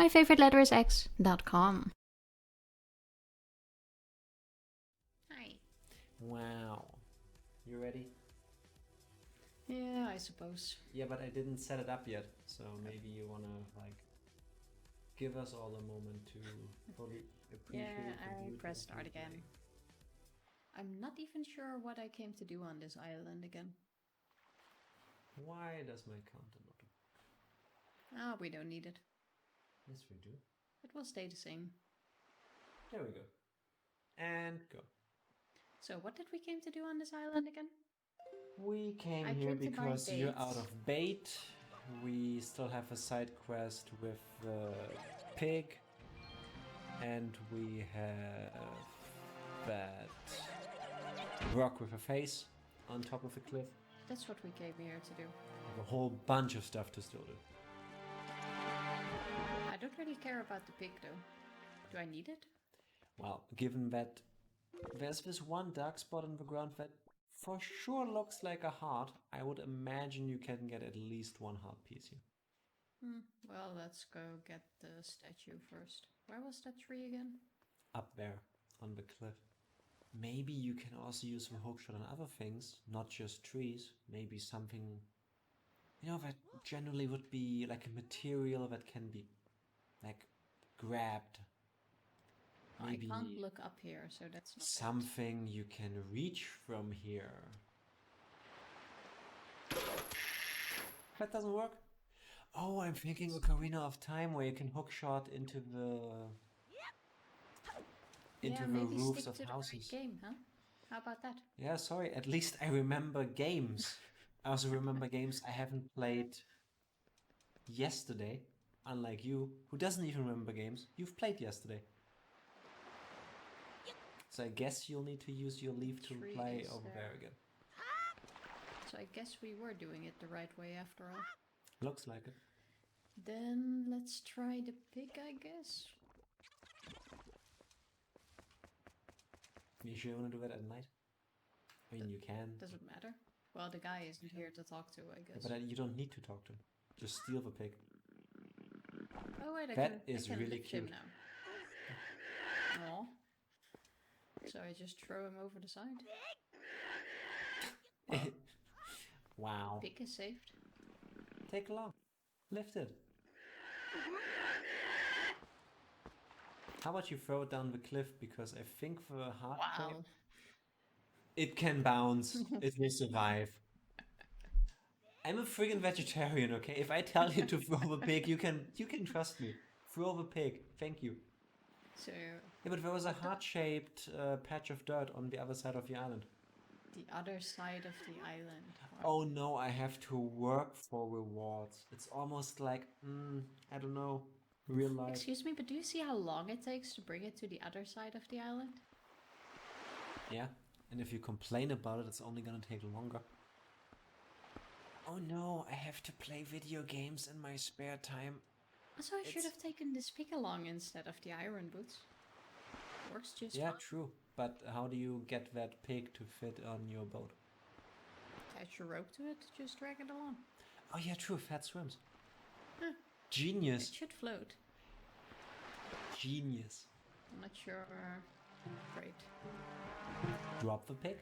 myfavoriteletterisx.com. Hi. Wow. You ready? Yeah, I suppose. Yeah, but I didn't set it up yet, so maybe you wanna give us all a moment to fully appreciate the I beauty press of start you again. playing. I'm not even sure what I came to do on this island again. Why does my counter not? Ah, we don't need it. Yes, we do. It will stay the same. There we go. And go. So what did we came to do on this island again? We came I here came to buy because you're out baits. of bait. We still have a side quest with the pig. And we have that rock with a face on top of a cliff. That's what we came here to do. We have a whole bunch of stuff to still do. I don't really care about the pig though. Do I need it? Well, given that there's this one dark spot on the ground that for sure looks like a heart, I would imagine you can get at least one heart piece here. Well, let's go get the statue first. Where was that tree again? Up there on the cliff. Maybe you can also use the hookshot on other things, not just trees. Maybe something, that generally would be like a material that can be grabbed. Maybe I can't look up here, so that's not something you can reach from here. That doesn't work. Oh, I'm thinking Ocarina of Time, where you can hookshot into the roofs of houses. The right game, huh? How about that? Yeah, sorry. At least I remember games. I also remember games I haven't played yesterday. Unlike you, who doesn't even remember games you've played yesterday. So I guess you'll need to use your leave to play over there again. So I guess we were doing it the right way after all. Looks like it. Then let's try the pig, I guess. You sure you want to do that at night? I mean, you can. Doesn't matter. Well, the guy isn't here to talk to, I guess. Yeah, but you don't need to talk to him. Just steal the pig. Oh wait, That is I can really lift cute. him now. Aw. So I just throw him over the side. Wow. Pig is saved. Take along. Lift it. How about you throw it down the cliff, because I think the heart shape, it can bounce. It will survive. I'm a friggin' vegetarian, okay? If I tell you to throw the pig, you can trust me. Throw the pig. Thank you. So yeah, but there was a heart-shaped patch of dirt on the other side of the island. The other side of the island. Wow. Oh no, I have to work for rewards. It's almost like, I don't know, real life. Excuse me, but do you see how long it takes to bring it to the other side of the island? Yeah, and if you complain about it, it's only gonna take longer. Oh no, I have to play video games in my spare time. So I should have taken this pig along instead of the iron boots. Works just fine. Yeah, true. But how do you get that pig to fit on your boat? Attach a rope to it, just drag it along. Oh yeah, true. Fat swims. Huh. Genius. It should float. Genius. I'm not sure. Great. Drop the pig.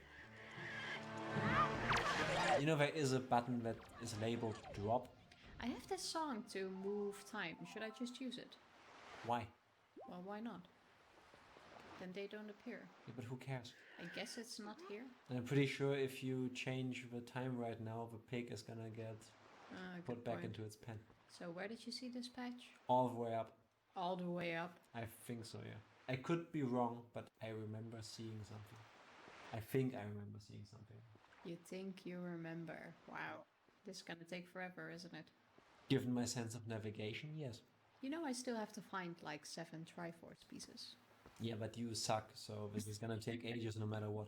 You know, there is a button that is labeled drop. I have this song to move time. Should I just use it? Why? Well, why not? Then they don't appear. Yeah, but who cares? I guess it's not here. And I'm pretty sure if you change the time right now, the pig is gonna get put back into its pen. So where did you see this patch? All the way up. All the way up? I think so, yeah. I could be wrong, but I remember seeing something. I think I remember seeing something. You think you remember? Wow. This is gonna take forever, isn't it? Given my sense of navigation, yes. You know I still have to find like 7 Triforce pieces. Yeah, but you suck, so this is gonna take ages no matter what.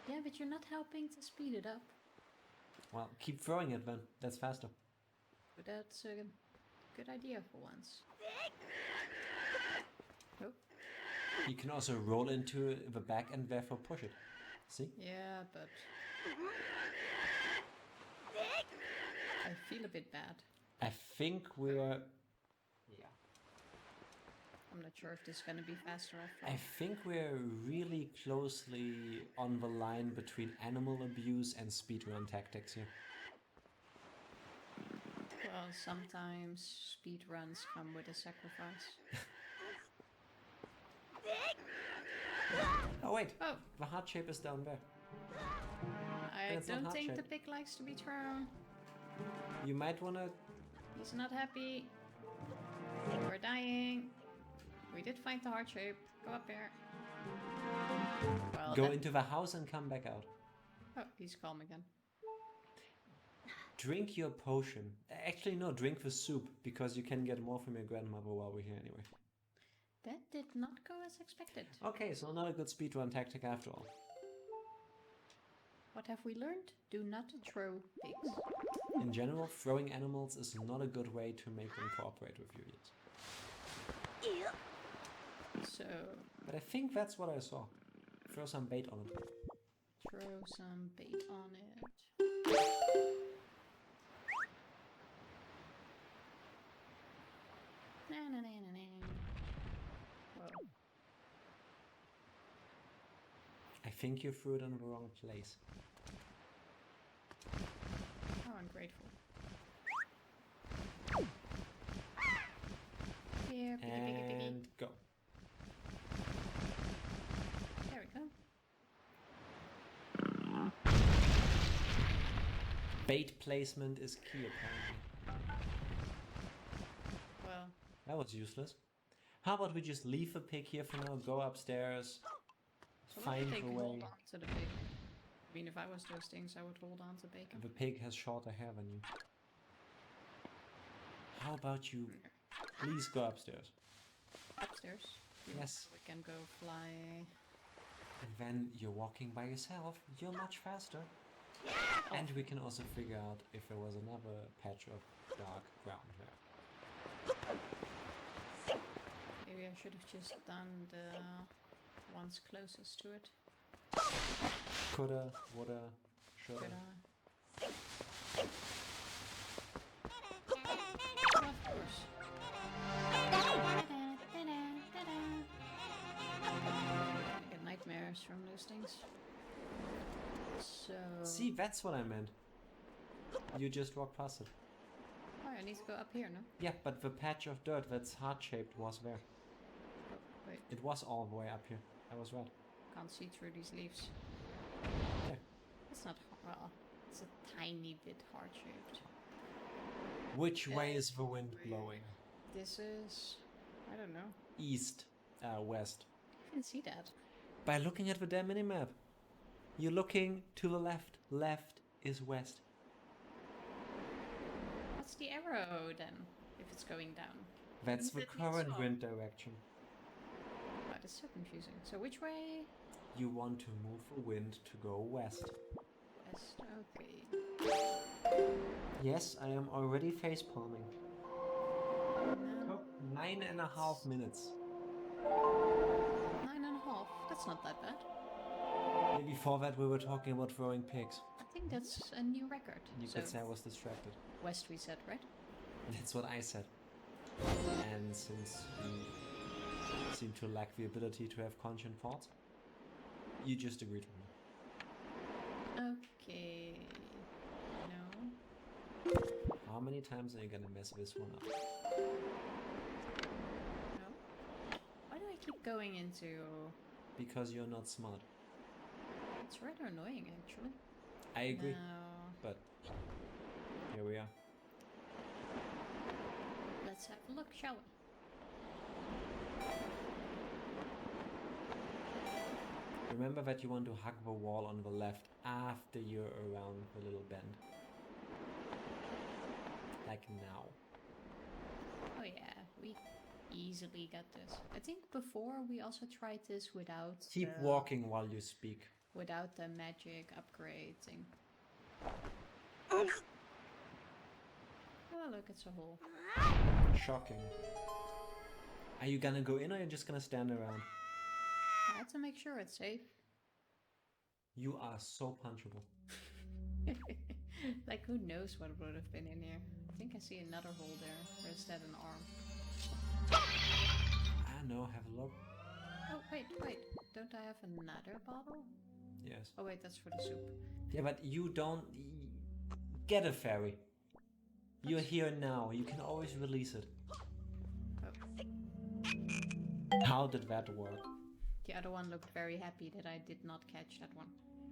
Yeah, but you're not helping to speed it up. Well, keep throwing it then. That's faster. But that's a good idea for once. Oh. You can also roll into the back and therefore push it. See? Yeah, but I feel a bit bad. I think we're... Yeah. I'm not sure if this is gonna be faster after I all. think we're really closely on the line between animal abuse and speedrun tactics here. Well, sometimes speed runs come with a sacrifice. Oh wait, Oh, the heart shape is down there. I It's not don't heart think the shaped. pig likes to be thrown. You might wanna He's not happy. We're dying. We did find the heart shape. Go up there. Well, go into the house and come back out. Oh, he's calm again. Drink your potion. Actually, no, drink the soup, because you can get more from your grandmother while we're here anyway. That did not go as expected. Okay, so not a good speedrun tactic after all. What have we learned? Do not throw pigs. In general, throwing animals is not a good way to make them cooperate with you yet. So, But I think that's what I saw. Throw some bait on it. throw some bait on it. Na na na na na. Whoa. I think you threw it in the wrong place. How ungrateful. Here, piggy, piggy, piggy. And go. There we go. Bait placement is key, apparently. Well, That was useless. How about we just leave the pig here for now, go upstairs, so find take a hold way. on to the pig. I mean, if I was those things, I would hold on to bacon. The pig has shorter hair than you. How about you please go upstairs? Upstairs. Yes. We can go fly. And then you're walking by yourself, you're much faster. And we can also figure out if there was another patch of dark ground there. Maybe I should have just done the ones closest to it. Coulda, woulda, shoulda. But, of course. I get nightmares from those things. So. See, that's what I meant. You just walked past it. Oh, I need to go up here, no? Yeah, but the patch of dirt that's heart-shaped was there. Oh, wait, It was all the way up here. I was right. can't see through these leaves. Yeah. It's not well. It's a tiny bit heart-shaped. Which way is the wind blowing? This is, I don't know. East, west. I can see that. By looking at the damn minimap. You're looking to the left. Left is west. What's the arrow then? If it's going down. That's the Isn't it current so? wind direction. That is so confusing. So which way? You want to move the wind to go west. West. Okay. Yes, I am already facepalming. No. Took 9.5 minutes. 9.5. That's not that bad. Before that we were talking about throwing pigs. I think that's a new record. You So could say I was distracted. west we said, right? That's what I said. And since you seem to lack the ability to have conscient thoughts, you just agreed with me. Okay. No. How many times are you gonna mess this one up? No. Why do I keep going into? Because you're not smart. It's rather annoying, actually. I agree, Now, but here we are. let's have a look, shall we? Remember that you want to hug the wall on the left after you're around the little bend. Like now. Oh yeah, we easily got this. I think before we also tried this without Keep the, walking while you speak. without the magic upgrade thing. Oh look, it's a hole. Shocking. Are you gonna go in or are you just gonna stand around? I had to make sure it's safe. You are so punchable. Like who knows what would have been in here? I think I see another hole there. Or is that an arm? know, have a look. Oh, wait. Don't I have another bottle? Yes. Oh, wait, that's for the soup. Yeah, but you don't... Get a fairy. You're here now. You can always release it. Oh. How did that work? The other one looked very happy that I did not catch that one.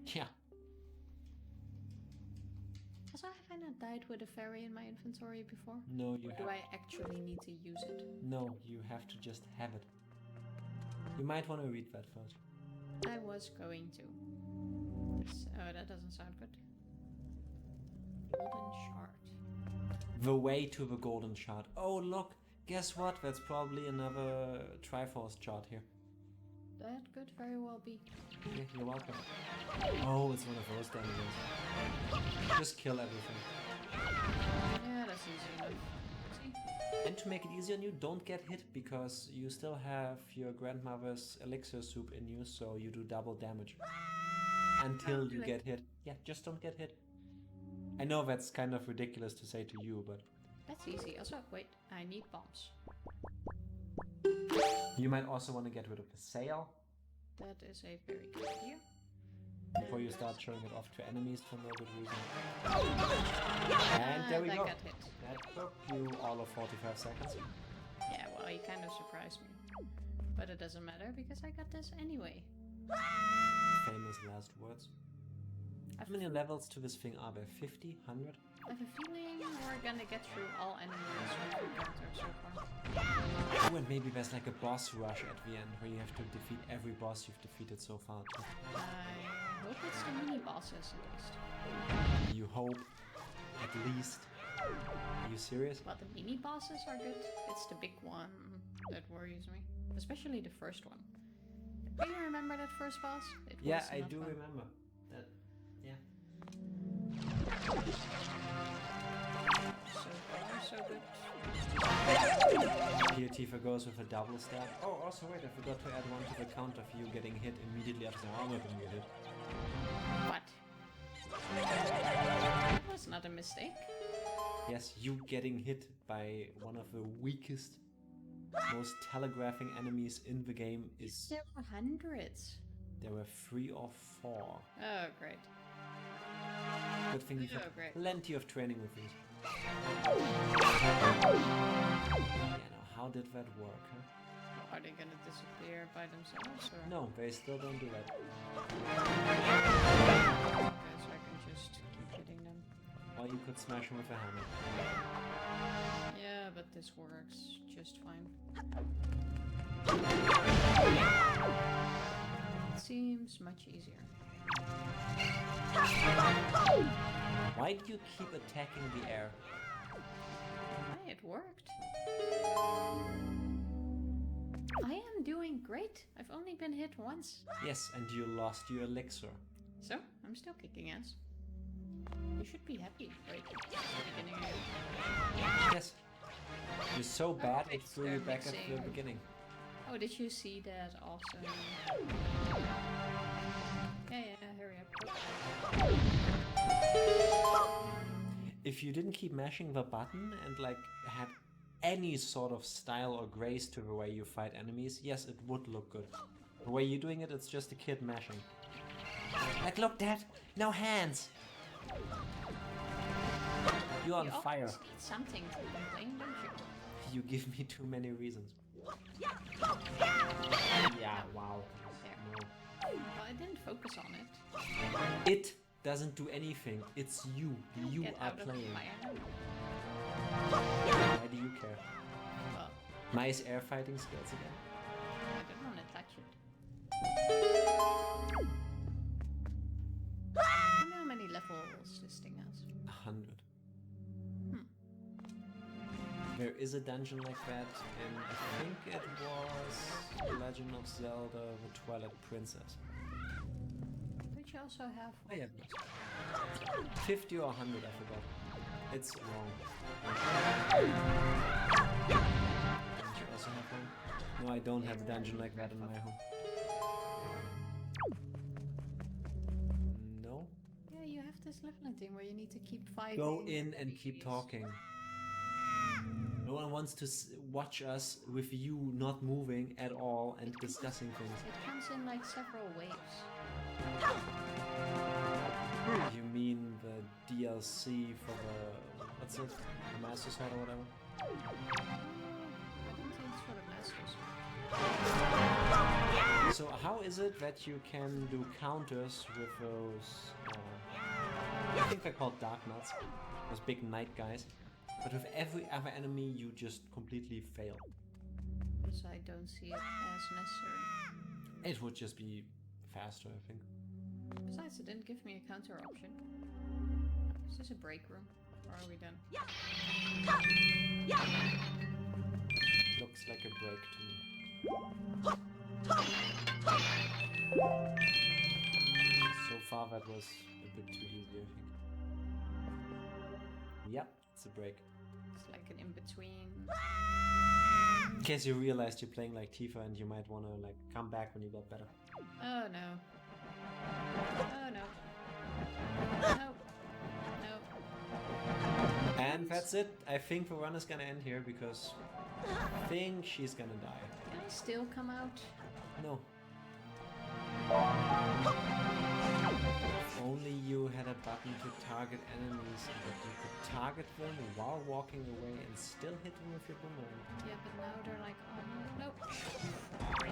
Yeah. Also, have I not died with a fairy in my inventory before? No, you Or do I actually need to use it? No, you have to just have it. You might want to read that first. I was going to. Oh, that doesn't sound good. Golden shard. The way to the golden shard. Oh, look. Guess what? That's probably another Triforce chart here. That could very well be. Yeah, you're welcome. Oh, it's one of those damages. Just kill everything. Yeah, that's easy enough. See? And to make it easier on you, don't get hit because you still have your grandmother's elixir soup in you, so you do double damage. Until you get hit. Yeah, just don't get hit. I know that's kind of ridiculous to say to you, but... That's easy. Also, wait, I need bombs. You might also want to get rid of the sail. That is a very good idea. Before you start showing it off to enemies for no good reason. And there we that go. got hit. That took you all of 45 seconds. Yeah, well, he kind of surprised me. But it doesn't matter because I got this anyway. Famous last words. How many levels to this thing are there? 50? 100? I have a feeling we're gonna get through all enemies we've encountered so far. Oh, and maybe there's like a boss rush at the end where you have to defeat every boss you've defeated so far. I hope it's the mini bosses at least. You hope, at least. Are you serious? Well, the mini bosses are good. It's the big one that worries me. Especially the first one. Do you remember that first boss? It Yeah, was I not do fun. remember. That, yeah. So far, so good. Here Tifa goes with a double stab. Oh, also wait, I forgot to add one to the count of you getting hit immediately after the armor being hit. What? That was not a mistake. Yes, you getting hit by one of the weakest, most telegraphing enemies in the game is... There were hundreds. There were 3 or 4. Oh, great. Good thing you've had great. plenty of training with these. Yeah, now how did that work, huh? Are they gonna disappear by themselves? Or? No, they still don't do that. Okay, so I can just keep hitting them. Or you could smash them with a hammer. Yeah, but this works just fine. It seems much easier. Why do you keep attacking the air? Hey, it worked. I am doing great. I've only been hit once. Yes, and you lost your elixir. So, I'm still kicking ass. You should be happy. Wait, it's the beginning again. Yes. You're so bad, it it's threw you back at the mixing. beginning. Oh, did you see that also? Yeah, hurry up. If you didn't keep mashing the button and like had any sort of style or grace to the way you fight enemies, yes, it would look good. The way you're doing it, it's just a kid mashing. Like, look, Dad, no hands. You're on You fire. always need something to complain, don't you? You give me too many reasons. Yeah, wow. There. No. Well, I didn't focus on it. It doesn't do anything. It's you. You Get are out of playing. fire. Why do you care? Well, Nice air fighting skills again. I don't want to touch it. I don't know how many levels this thing has. 100. There is a dungeon like that, and I think it was Legend of Zelda, the Twilight Princess. Don't you also have... Oh yeah, 50 or 100, I forgot. It's wrong. Don't you also have one? No, I don't have a dungeon like that in my home. No? Yeah, you have this leveling thing where you need to keep fighting. Go in and keep talking. No one wants to watch us with you not moving at all and discussing things. It comes in like several waves. You mean the DLC for the... what's it? The Master Sword or whatever? I don't think it's for the Masters. So how is it that you can do counters with those... I think they're called Dark Nuts. Those big knight guys. But with every other enemy you just completely fail. Because I don't see it as necessary. It would just be faster, I think. Besides, it didn't give me a counter option. Is this a break room? Or are we done? Looks like a break to me. So far that was a bit too easy, I think. Yep, it's a break. It's like an in-between. In case you realized you're playing like Tifa and you might want to like come back when you got better. Oh no. Oh no. No. No. And that's it. I think the run is gonna end here because I think she's gonna die. Can I still come out? No. If only you had a button to target enemies and that you could target them while walking away and still hit them with your boomerang. Yeah, but now they're like, oh no.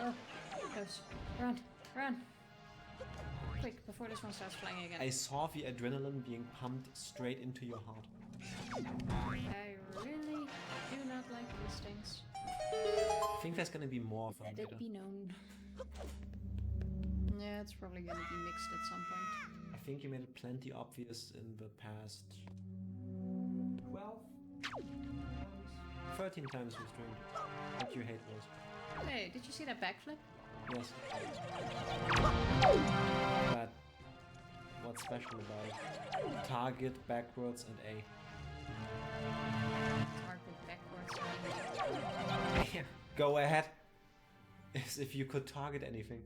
Oh, close. Run. Run. Quick, before this one starts flying again. I saw the adrenaline being pumped straight into your heart. I really do not like these things. I think there's gonna be more of them Let later. it be known. Yeah, it's probably gonna be mixed at some point. I think you made it plenty obvious in the past 12 13 times we streamed that you hate those. Hey, did you see that backflip? Yes. But what's special about it? Target backwards and A. Target backwards. Go ahead. As if you could target anything.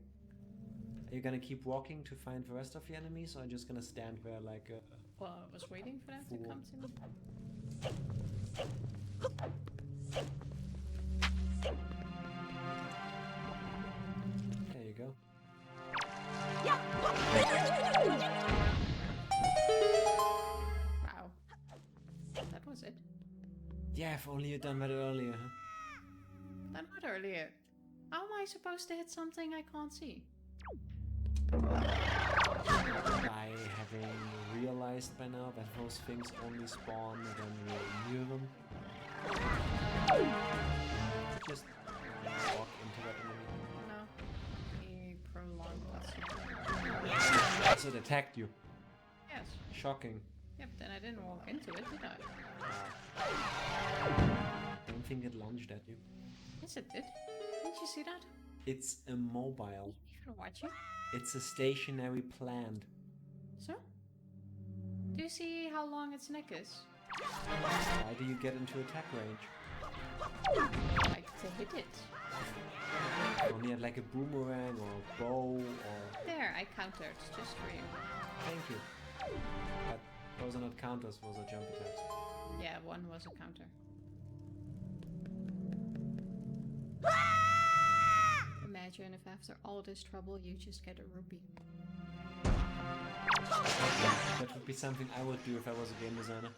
Are you gonna keep walking to find the rest of the enemies, or are you just gonna stand there like a... Well, I was waiting for them to come to me. There you go. Wow. That was it. Yeah, if only you'd done that earlier, huh? Done what earlier? How am I supposed to hit something I can't see? By having realized by now that those things only spawn when you're near them. Just walk into that enemy. No. He prolonged us. So it attacked you. Yes. Shocking. Yep, then I didn't walk into it, did I? Don't think it lunged at you. Yes, it did. Didn't you see that? It's a mobile. You're watching? It's a stationary plant. So? Do you see how long its neck is? Why do you get into attack range? I like to hit it. Only had like a boomerang or a bow or... There, I countered, just for you. Thank you. But those are not counters, those are jump attacks. Yeah, one was a counter. Imagine if after all this trouble you just get a rupee. That would be something I would do if I was a game designer.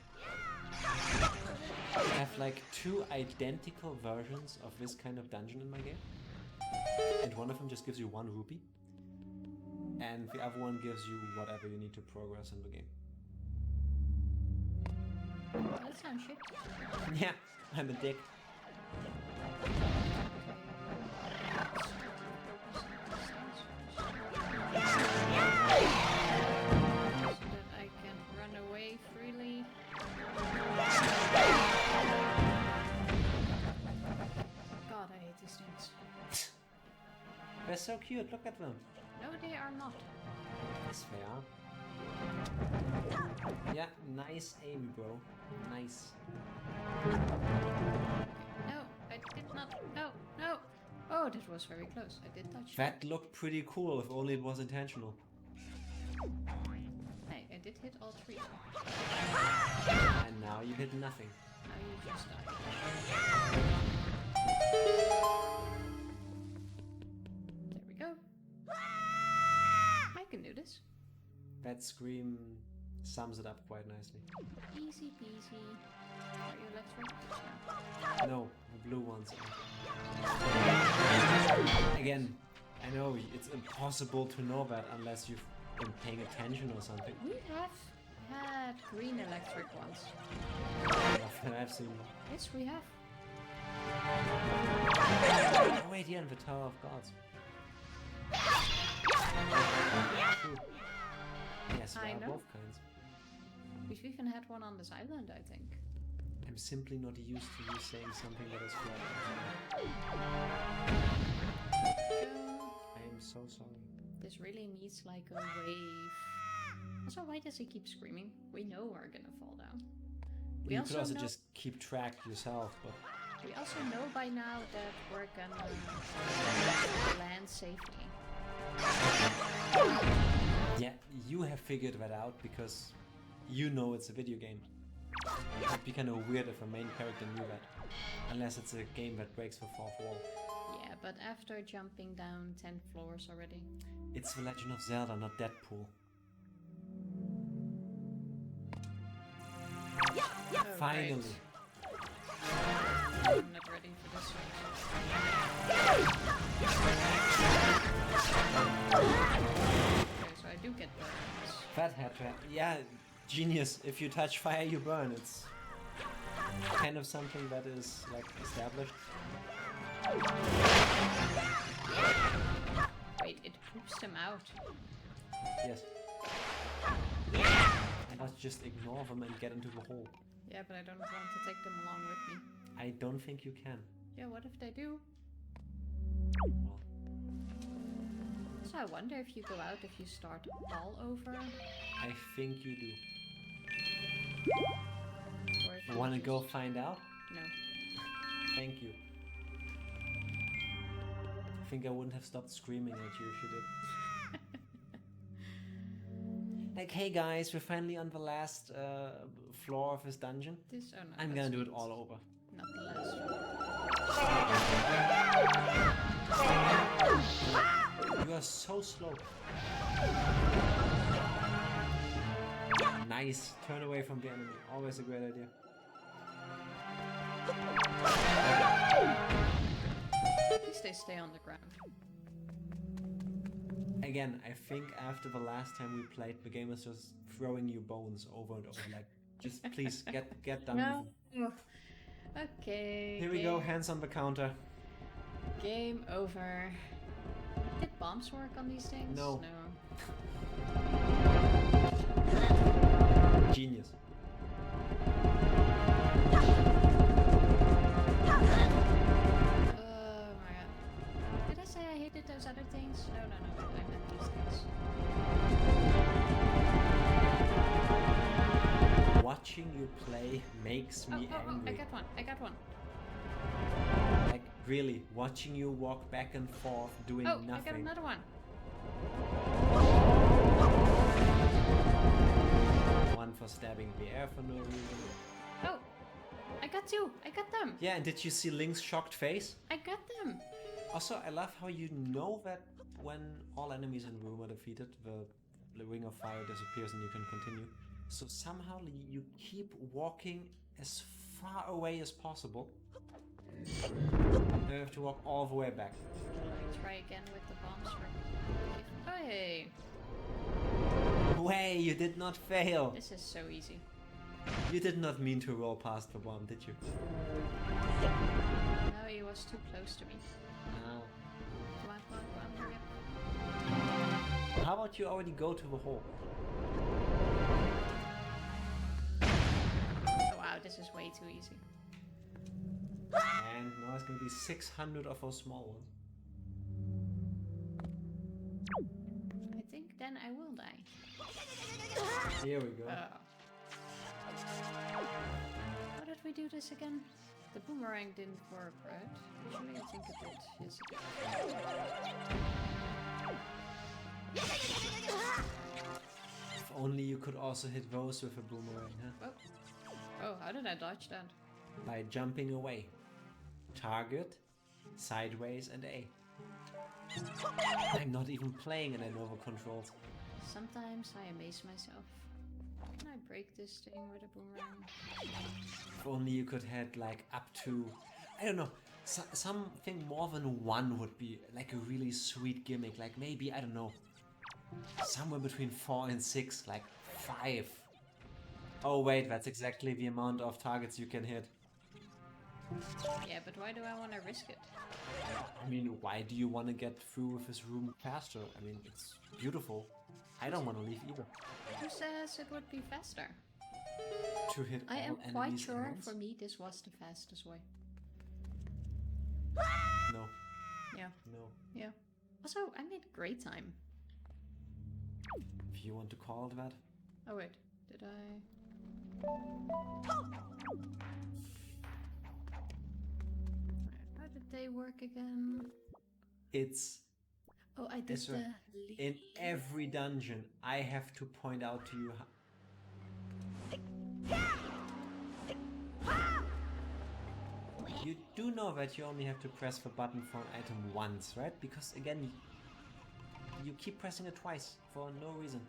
I have like 2 identical versions of this kind of dungeon in my game. And one of them just gives you 1 rupee. And the other one gives you whatever you need to progress in the game. That sounds shit. Yeah, I'm a dick. They're so cute, look at them. No, they are not. Yes, they are. Yeah, nice aim, bro. Nice. No, I did not. No, no. Oh, that was very close. I did touch. That looked pretty cool, if only it was intentional. Hey, I did hit all 3. And now Now you hit nothing. Now you just die. There we go. I can do this. That scream sums it up quite nicely. Easy peasy. Are you electric? No, the blue ones are. Again, I know it's impossible to know that unless you've been paying attention or something. We have had green electric ones. I've seen them. Yes, we have. Oh wait, yeah, and the Tower of Gods. Yes, I there are know. both kinds. We've even had one on this island, I think. I'm simply not used to you saying something that is flat. I am so sorry. This really needs like a wave. Also, why does he keep screaming? We know we're gonna fall down. You could also just keep track yourself, but... We also know by now that we're gonna land safely. Yeah, you have figured that out because you know it's a video game. It would be kind of weird if a main character knew that. Unless it's a game that breaks the fourth wall. Yeah, but after jumping down 10 floors already. It's the Legend of Zelda, not Deadpool. Oh, Finally. right. I'm not ready for this one. Okay, so I do get burns. That had to happen. Yeah, genius. If you touch fire, you burn. It's kind of something that is like established. Wait, it poops them out. Yes. I must just ignore them and get into the hole. Yeah, but I don't want to take them along with me. I don't think you can. Yeah, what if they do? Well, So I wonder if you go out if you start all over. I think you do. Or if you Want to just... go find out? No. Thank you. I think I wouldn't have stopped screaming at you if you did. Like, hey guys, we're finally on the last floor of this dungeon. This, oh no, I'm gonna do it all over. Not the last one. You are so slow. Nice. Turn away from the enemy. Always a great idea. At least they stay on the ground. Again, I think after the last time we played, the game is just throwing you bones over and over. Like, just please get done with it. No. Okay. Here we go, hands on the counter. Game over. Did bombs work on these things? No. Genius. Oh my god. Did I say I hated those other things? No, I meant these things. Watching you play makes me angry. I got one. Like, really, watching you walk back and forth doing nothing. I got another one. One for stabbing the air for no reason. Oh, I got two. I got them. Yeah, and did you see Link's shocked face? I got them. Also, I love how you know that when all enemies in the room are defeated, the ring of fire disappears and you can continue. So somehow you keep walking as far away as possible. You have to walk all the way back. Try again with the bombs. Oh, hey. Way, you did not fail. This is so easy. You did not mean to roll past the bomb, did you? No, he was too close to me. No. Come on, hurry up. How about you already go to the hole? Oh wow, this is way too easy. And now it's gonna be 600 of those small ones. I think then I will die. Here we go. How did we do this again? The boomerang didn't work, right? Actually, I think it did. Yes, it did. If only you could also hit those with a boomerang, huh? Oh, how How did I dodge that? By jumping away. Target, sideways, and A. I'm not even playing and I know the controls. Sometimes I amaze myself. Can I break this thing with a boomerang? If only you could have like up to, I don't know, something more than one would be like a really sweet gimmick. Like maybe, I don't know, somewhere between 4 and 6, like 5. Oh wait, that's exactly the amount of targets you can hit. Yeah, but why do I want to risk it? I mean, why do you want to get through with this room faster? I mean, it's beautiful. I don't want to leave either. Who says it would be faster? To hit I am all quite enemies at sure once? for me this was the fastest way. No, Yeah, no. yeah. Also, I made great time. If you want to call it that. Oh wait, did I? How did they work again? It's Oh, I did so in every dungeon. I have to point out to you. You do know that you only have to press the button for an item once, right? Because again, you keep pressing it twice for no reason.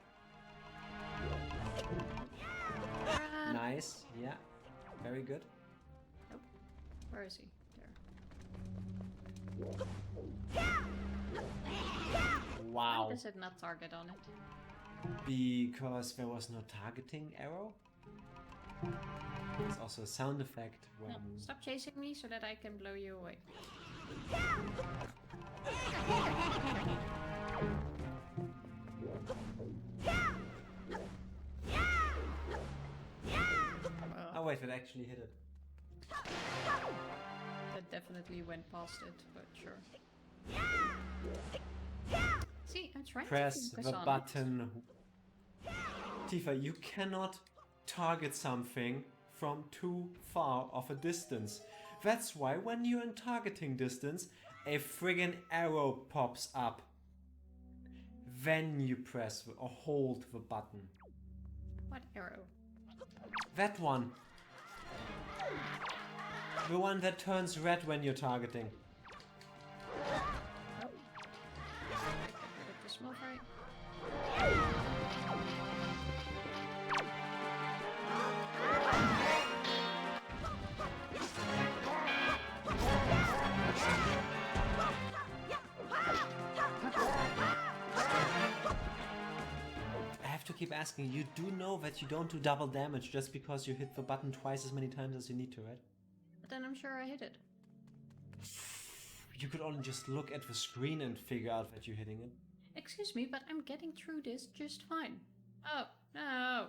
Nice, yeah, very good. Nope. Where is he? There. Wow. Why does it not target on it? Because there was no targeting arrow. There's also a sound effect when... No, stop chasing me so that I can blow you away. Oh wait, it actually hit it. That definitely went past it, but sure. See, I'm trying Press to focus the on button. Tifa, you cannot target something from too far of a distance. That's why when you're in targeting distance, a friggin' arrow pops up. Then you press or hold the button. What arrow? That one. The one that turns red when you're targeting. Oh. Get rid of the small fry. I have to keep asking, you do know that you don't do double damage just because you hit the button twice as many times as you need to, right? But then I'm sure I hit it. You could only just look at the screen and figure out that you're hitting it. Excuse me, but I'm getting through this just fine. Oh, no.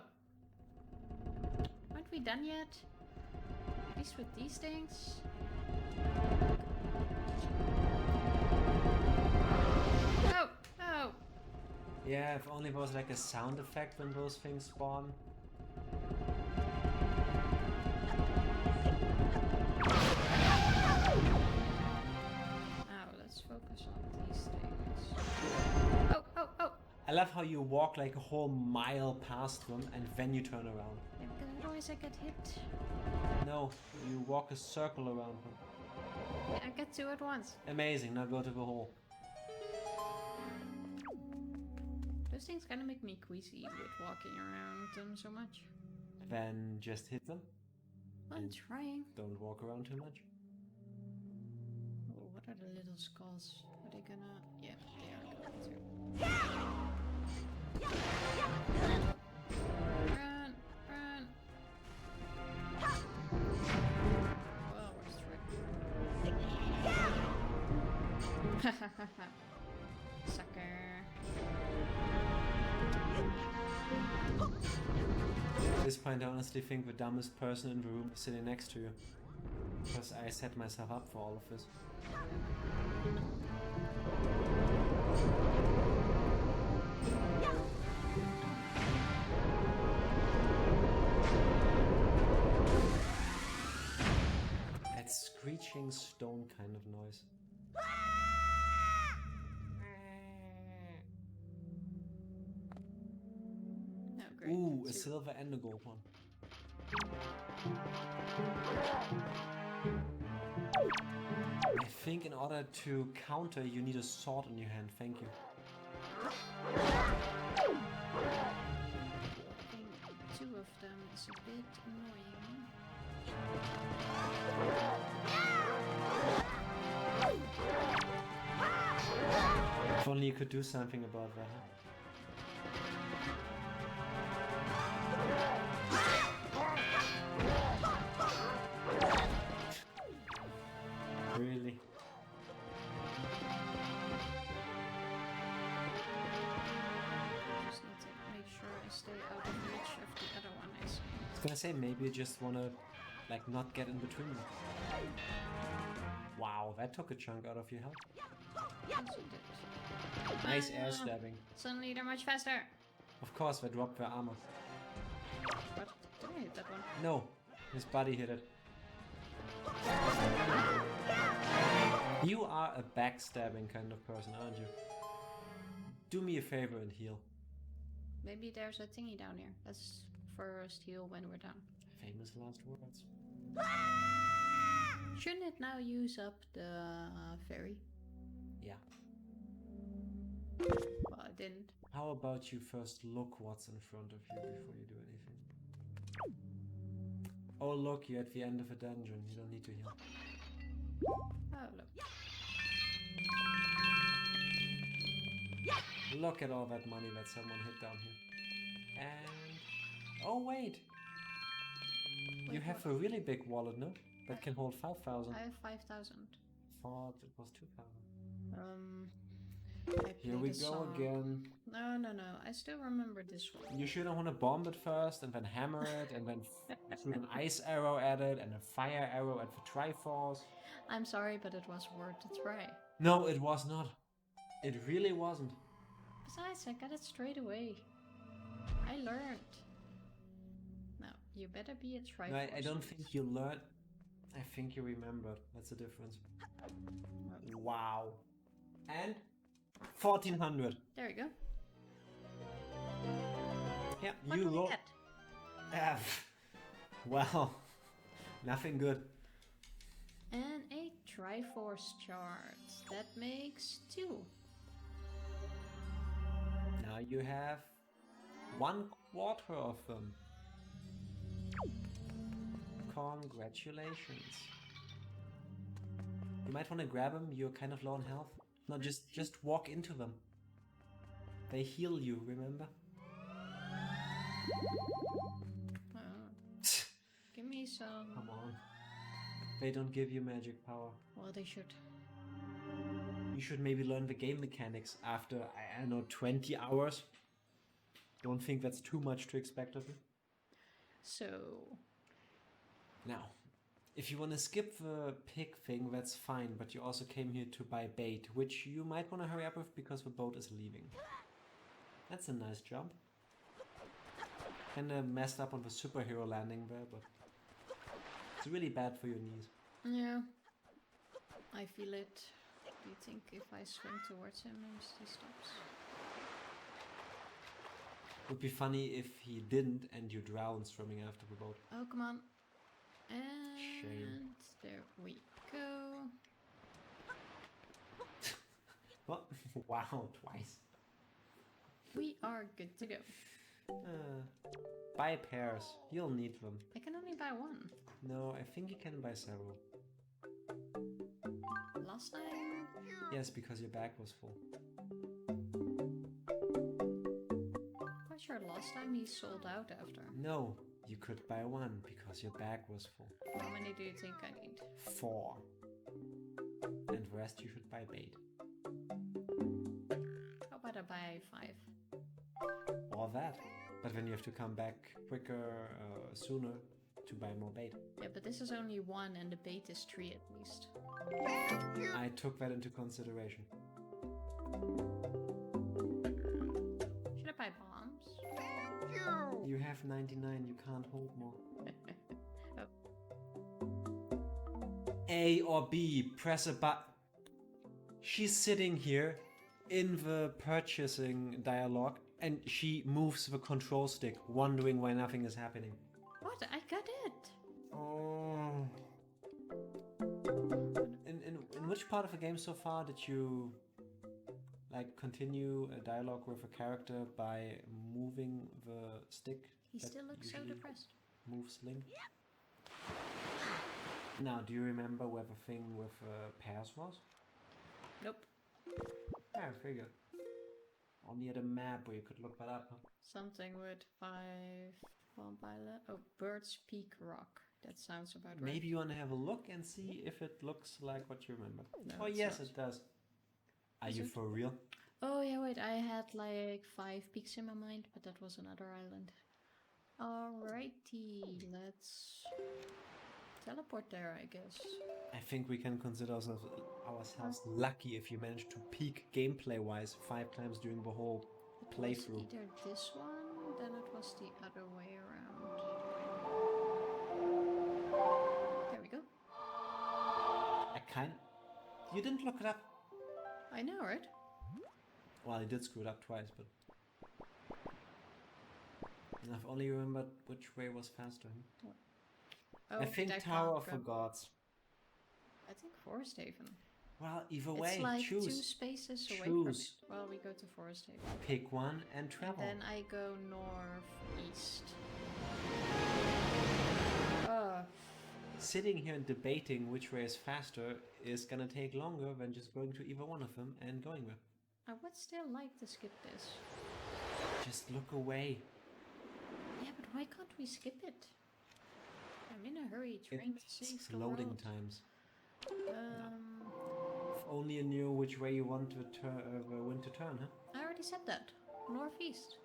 Aren't we done yet? At least with these things? Oh, oh. Yeah, if only there was like a sound effect when those things spawn. Now let's focus on these things. Oh, oh, oh. I love how you walk like a whole mile past them and then you turn around. Yeah, because otherwise I get hit. No, you walk a circle around them. Yeah, I get two at once. Amazing, now go to the hole. Those things kind of make me queasy with walking around them so much. Then just hit them. I'm trying. Don't walk around too much. Oh, what are the little skulls? Are they gonna... Yeah, they are going to. Run! Run! Well, we're through. Sucker. At this point, I honestly think the dumbest person in the room is sitting next to you. Because I set myself up for all of this. That screeching stone kind of noise. Oh, great. Ooh, a Two. silver and a gold one. think in order to counter, you need a sword in your hand. Thank you. I think 2 of them is a bit annoying. If only you could do something about that. Huh? Really? Just need to make sure I stay out of reach of the other one, I see. I was gonna say, maybe you just wanna, like, not get in between them. Wow, that took a chunk out of your health. Yes, it did. Nice air stabbing. Suddenly they're much faster. Of course, they dropped their armor. What? Did I hit that one? No, his body hit it. You are a backstabbing kind of person, aren't you? Do me a favor and heal. Maybe there's a thingy down here. Let's first heal when we're done. Famous last words. Shouldn't it now use up the fairy? Yeah. Well, it didn't. How about you first look what's in front of you before you do anything? Oh look, you're at the end of a dungeon. You don't need to heal. Oh, look. Look at all that money that someone hit down here. And... oh wait! You have a really big wallet, no? That can hold 5,000. I have 5,000. Thought it was 2,000. I Here played we a go song. again. No. I still remember this one. You should want to bomb it first, and then hammer it, and then shoot an ice arrow at it, and a fire arrow at the Triforce. I'm sorry, but it was worth a try. No, it was not. It really wasn't. Besides, I got it straight away. I learned. Now, you better be a Triforce. No, I don't think you learned. I think you remembered. That's the difference. Wow. And 1,400. There you go. Yeah, What you do we roll. get? Well, nothing good. And a Triforce chart. That makes 2. Now you have 1/4 of them. Congratulations. You might want to grab them. You're kind of low on health. No, just walk into them. They heal you, remember? Give me some. Come on. They don't give you magic power. Well, they should. You should maybe learn the game mechanics after, I don't know, 20 hours. Don't think that's too much to expect of you. So... Now, if you want to skip the pig thing, that's fine, but you also came here to buy bait, which you might want to hurry up with because the boat is leaving. That's a nice jump. Kinda messed up on the superhero landing there, but it's really bad for your knees. Yeah. I feel it. Do you think if I swim towards him, he stops? Would be funny if he didn't and you drowned swimming after the boat. Oh, come on. And Shame. there we go. What? Wow, twice. We are good to go. Buy pairs. You'll need them. I can only buy one. No, I think you can buy several. Last time? Yes, because your bag was full. Quite sure last time he sold out after. No, you could buy one because your bag was full. How many do you think I need? 4. And the rest you should buy bait. How about I buy 5? Or that. But then you have to come back quicker, sooner to buy more bait. Yeah, but this is only 1 and the bait is 3 at least. I took that into consideration. Should I buy bombs? You have 99, you can't hold more. A or B, press a button. She's sitting here in the purchasing dialogue and she moves the control stick, wondering why nothing is happening. What? I got it! Oh. In which part of the game so far did you like continue a dialogue with a character by moving the stick? He that still looks so usually depressed. moves Link. Now, do you remember where the thing with pairs was? Nope. Yeah, I figured. Only at a map where you could look that up. Huh? Something with 5 Bomb Island. Oh, Bird's Peak Rock. That sounds about right. Maybe you want to have a look and see if it looks like what you remember. No, Oh it's yes, not. it does. Are Is you it? for real? Oh yeah, wait, I had like 5 peaks in my mind, but that was another island. Alrighty, let's teleport there, I guess. I think we can consider ourselves lucky if you manage to peak gameplay-wise 5 times during the whole It was playthrough. either this one, then it was the other way around. There we go. You didn't look it up. I know, right? Well, I did screw it up twice, but I've only remembered which way was faster. Oh, I think that Tower can't of the go. Gods. I think Forest Haven. Well, either It's way, like 2 choose. spaces away from it. Choose. Well, we go to Forest Haven. Pick one and And travel. then I go northeast. Oh, Sitting here and debating which way is faster is gonna take longer than just going to either one of them and going there. I would still like to skip this. Just look away. Yeah, but why can't we skip it? I'm in a hurry trying to save It's the loading world. times. Um, If only you knew which way you want to the wind to turn, huh? I already said that. Northeast.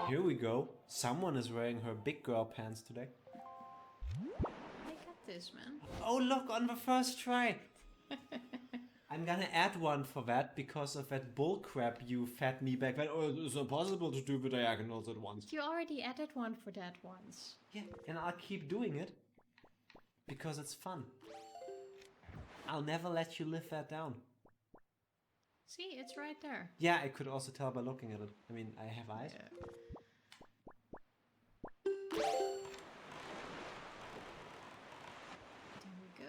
Here we go. Someone is wearing her big girl pants today. I got this, man. Oh, look, on the first try. I'm gonna add one for that because of that bullcrap you fed me back then. Oh, it's impossible to do the diagonals at once. You already added one for that once. Yeah, and I'll keep doing it because it's fun. I'll never let you live that down. See, it's right there. Yeah, I could also tell by looking at it. I mean, I have eyes. Yeah. There we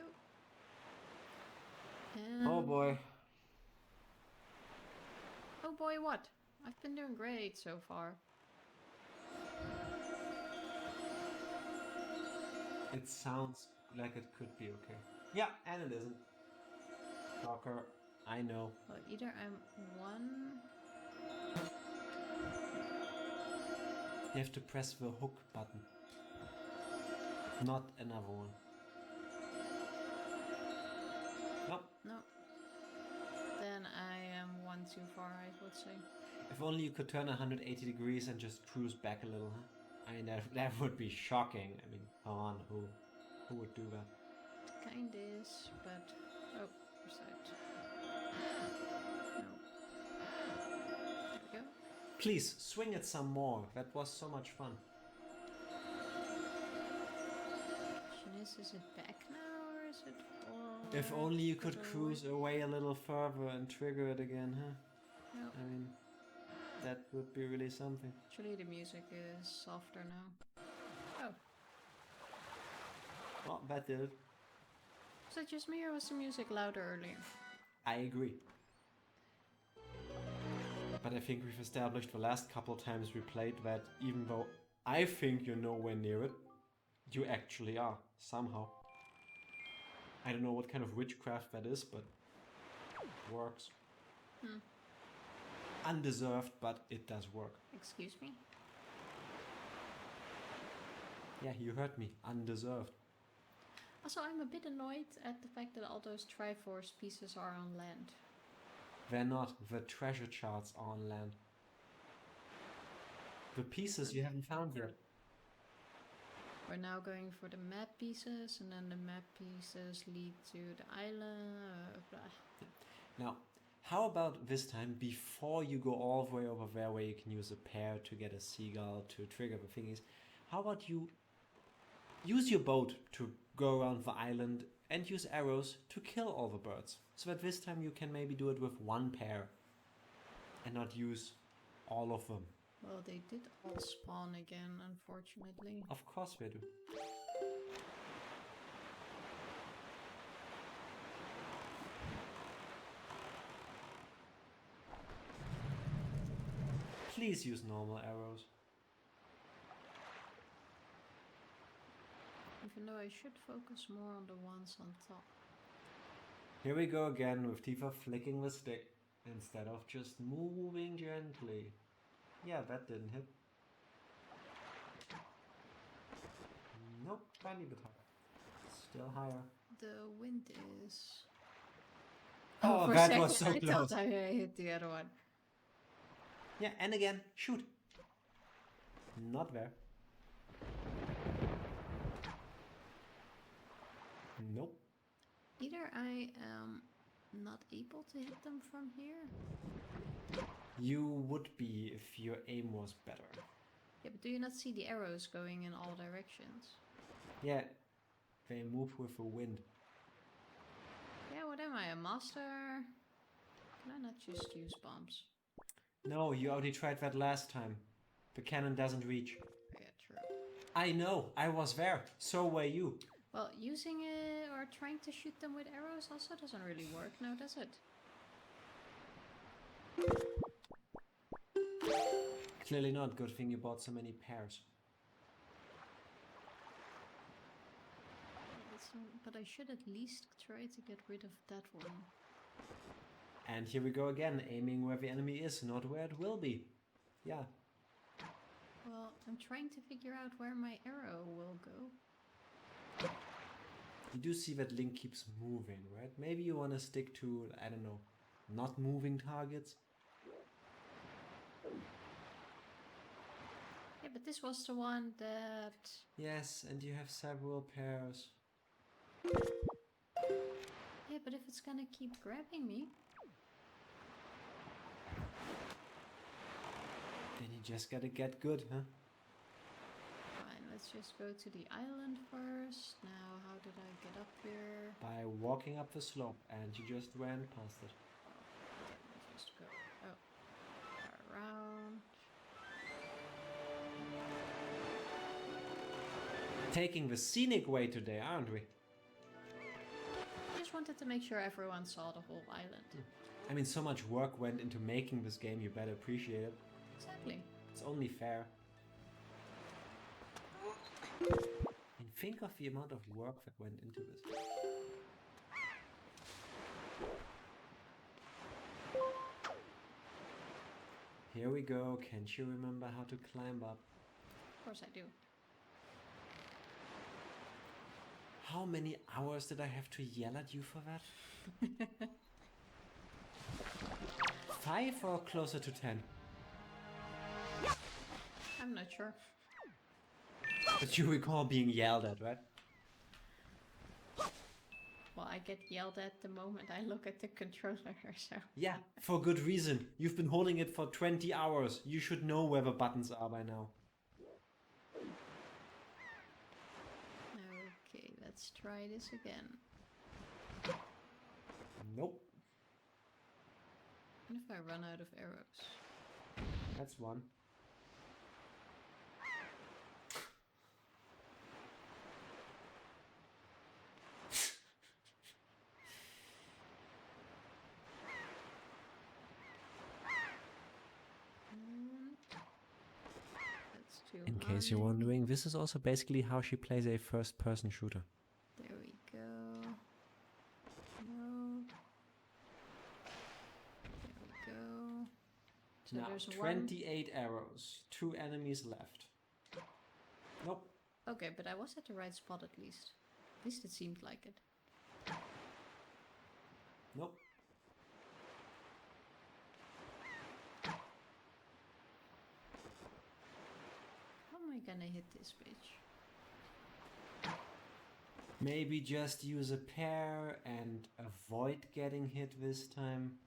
go. Oh boy. Oh boy, what? I've been doing great so far. It sounds like it could be okay. Yeah, and it isn't. Shocker. I know. Well, either I'm one. You have to press the hook button. Not another one. Nope. No. Then I am one too far, I would say. If only you could turn 180 degrees and just cruise back a little, huh? I mean, that would be shocking. I mean, come on, who would do that? Kind is, but oh, other side. No. There we go. Please swing it some more. That was so much fun. Question is it back now or is it forward? If only you could Further cruise away a little further and trigger it again, huh? No. I mean, that would be really something. Actually, the music is softer now. Oh, Well, that did it. was that just me or was the music louder earlier? I agree. But I think we've established the last couple times we played that even though I think you're nowhere near it, you actually are, somehow. I don't know what kind of witchcraft that is, but it works. Undeserved, but it does work. Excuse me? Yeah, you heard me. Undeserved. Also, I'm a bit annoyed at the fact that all those Triforce pieces are on land. They're not. The treasure charts are on land. The pieces you haven't found yet. We're now going for the map pieces, and then the map pieces lead to the island. Blah. Now, how about this time, before you go all the way over there where you can use a pair to get a seagull to trigger the thingies, how about you use your boat to go around the island and use arrows to kill all the birds? So that this time you can maybe do it with one pair and not use all of them. Well, they did all spawn again, unfortunately. Of course they do. Please use normal arrows. Even though I should focus more on the ones on top. Here we go again with Tifa flicking the stick instead of just moving gently. Yeah, that didn't hit. Nope, tiny bit higher. Still higher. The wind is... Oh, for a that second, was so I close. thought I hit the other one. Yeah, and again, shoot. Not there. Nope. Either I am not able to hit them from here. You would be if your aim was better. Yeah, but do you not see the arrows going in all directions? Yeah, they move with the wind. Yeah, what am I, a master? Can I not just use bombs? No, you already tried that last time. The cannon doesn't reach. Yeah, true. I know, I was there. So were you. Well, using it or trying to shoot them with arrows also doesn't really work now, does it? Clearly not. Good thing you bought so many pairs. But I should at least try to get rid of that one. And here we go again, aiming where the enemy is, not where it will be. Yeah. Well, I'm trying to figure out where my arrow will go. You do see that Link keeps moving, right? Maybe you want to stick to, I don't know, not moving targets? Yeah, but this was the one that... Yes, and you have several pairs. Yeah, but if it's gonna keep grabbing me... Then you just gotta get good, huh? Fine, let's just go to the island first. Now, how did I get up here? By walking up the slope, and you just ran past it. Let's just go... Oh. Around... Taking the scenic way today, aren't we? I just wanted to make sure everyone saw the whole island. I mean, so much work went into making this game, you better appreciate it. Exactly. It's only fair. And think of the amount of work that went into this. Here we go. Can't you remember how to climb up? Of course I do. How many hours did I have to yell at you for that? 5 or closer to 10? I'm not sure. But you recall being yelled at, right? Well, I get yelled at the moment I look at the controller, so... Yeah, for good reason. You've been holding it for 20 hours. You should know where the buttons are by now. Okay, let's try this again. Nope. What if I run out of arrows? That's one. That's too In case you're high. wondering, this is also basically how she plays a first-person shooter. There we go. No. There we go. So Now, there's 28 arrows. 2 enemies left. Nope. one. Okay, but I was at the right spot at least. At least it seemed like it. Nope. How am I gonna hit this bitch? Maybe just use a pair and avoid getting hit this time.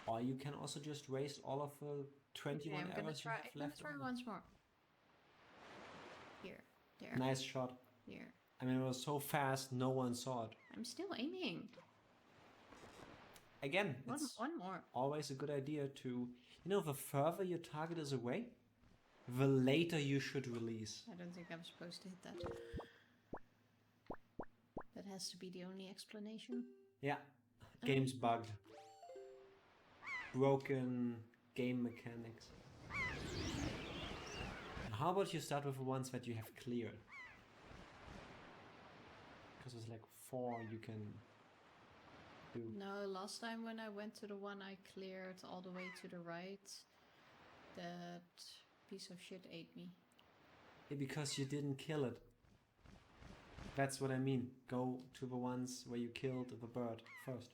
Or you can also just waste all of the 21 Okay, I'm gonna arrows you try. have I'm gonna left. try once more. Here, there, Nice shot. here. I mean, it was so fast, no one saw it. I'm still aiming. Again, it's One more. always a good idea to, you know, the further your target is away, the later you should release. I don't think I'm supposed to hit that. That has to be the only explanation. Yeah, game's bugged. broken game mechanics. How about you start with the ones that you have cleared? Because there's like 4 you can do. No, last time when I went to the one I cleared all the way to the right, that piece of shit ate me. Yeah, because you didn't kill it. That's what I mean. Go to the ones where you killed the bird first.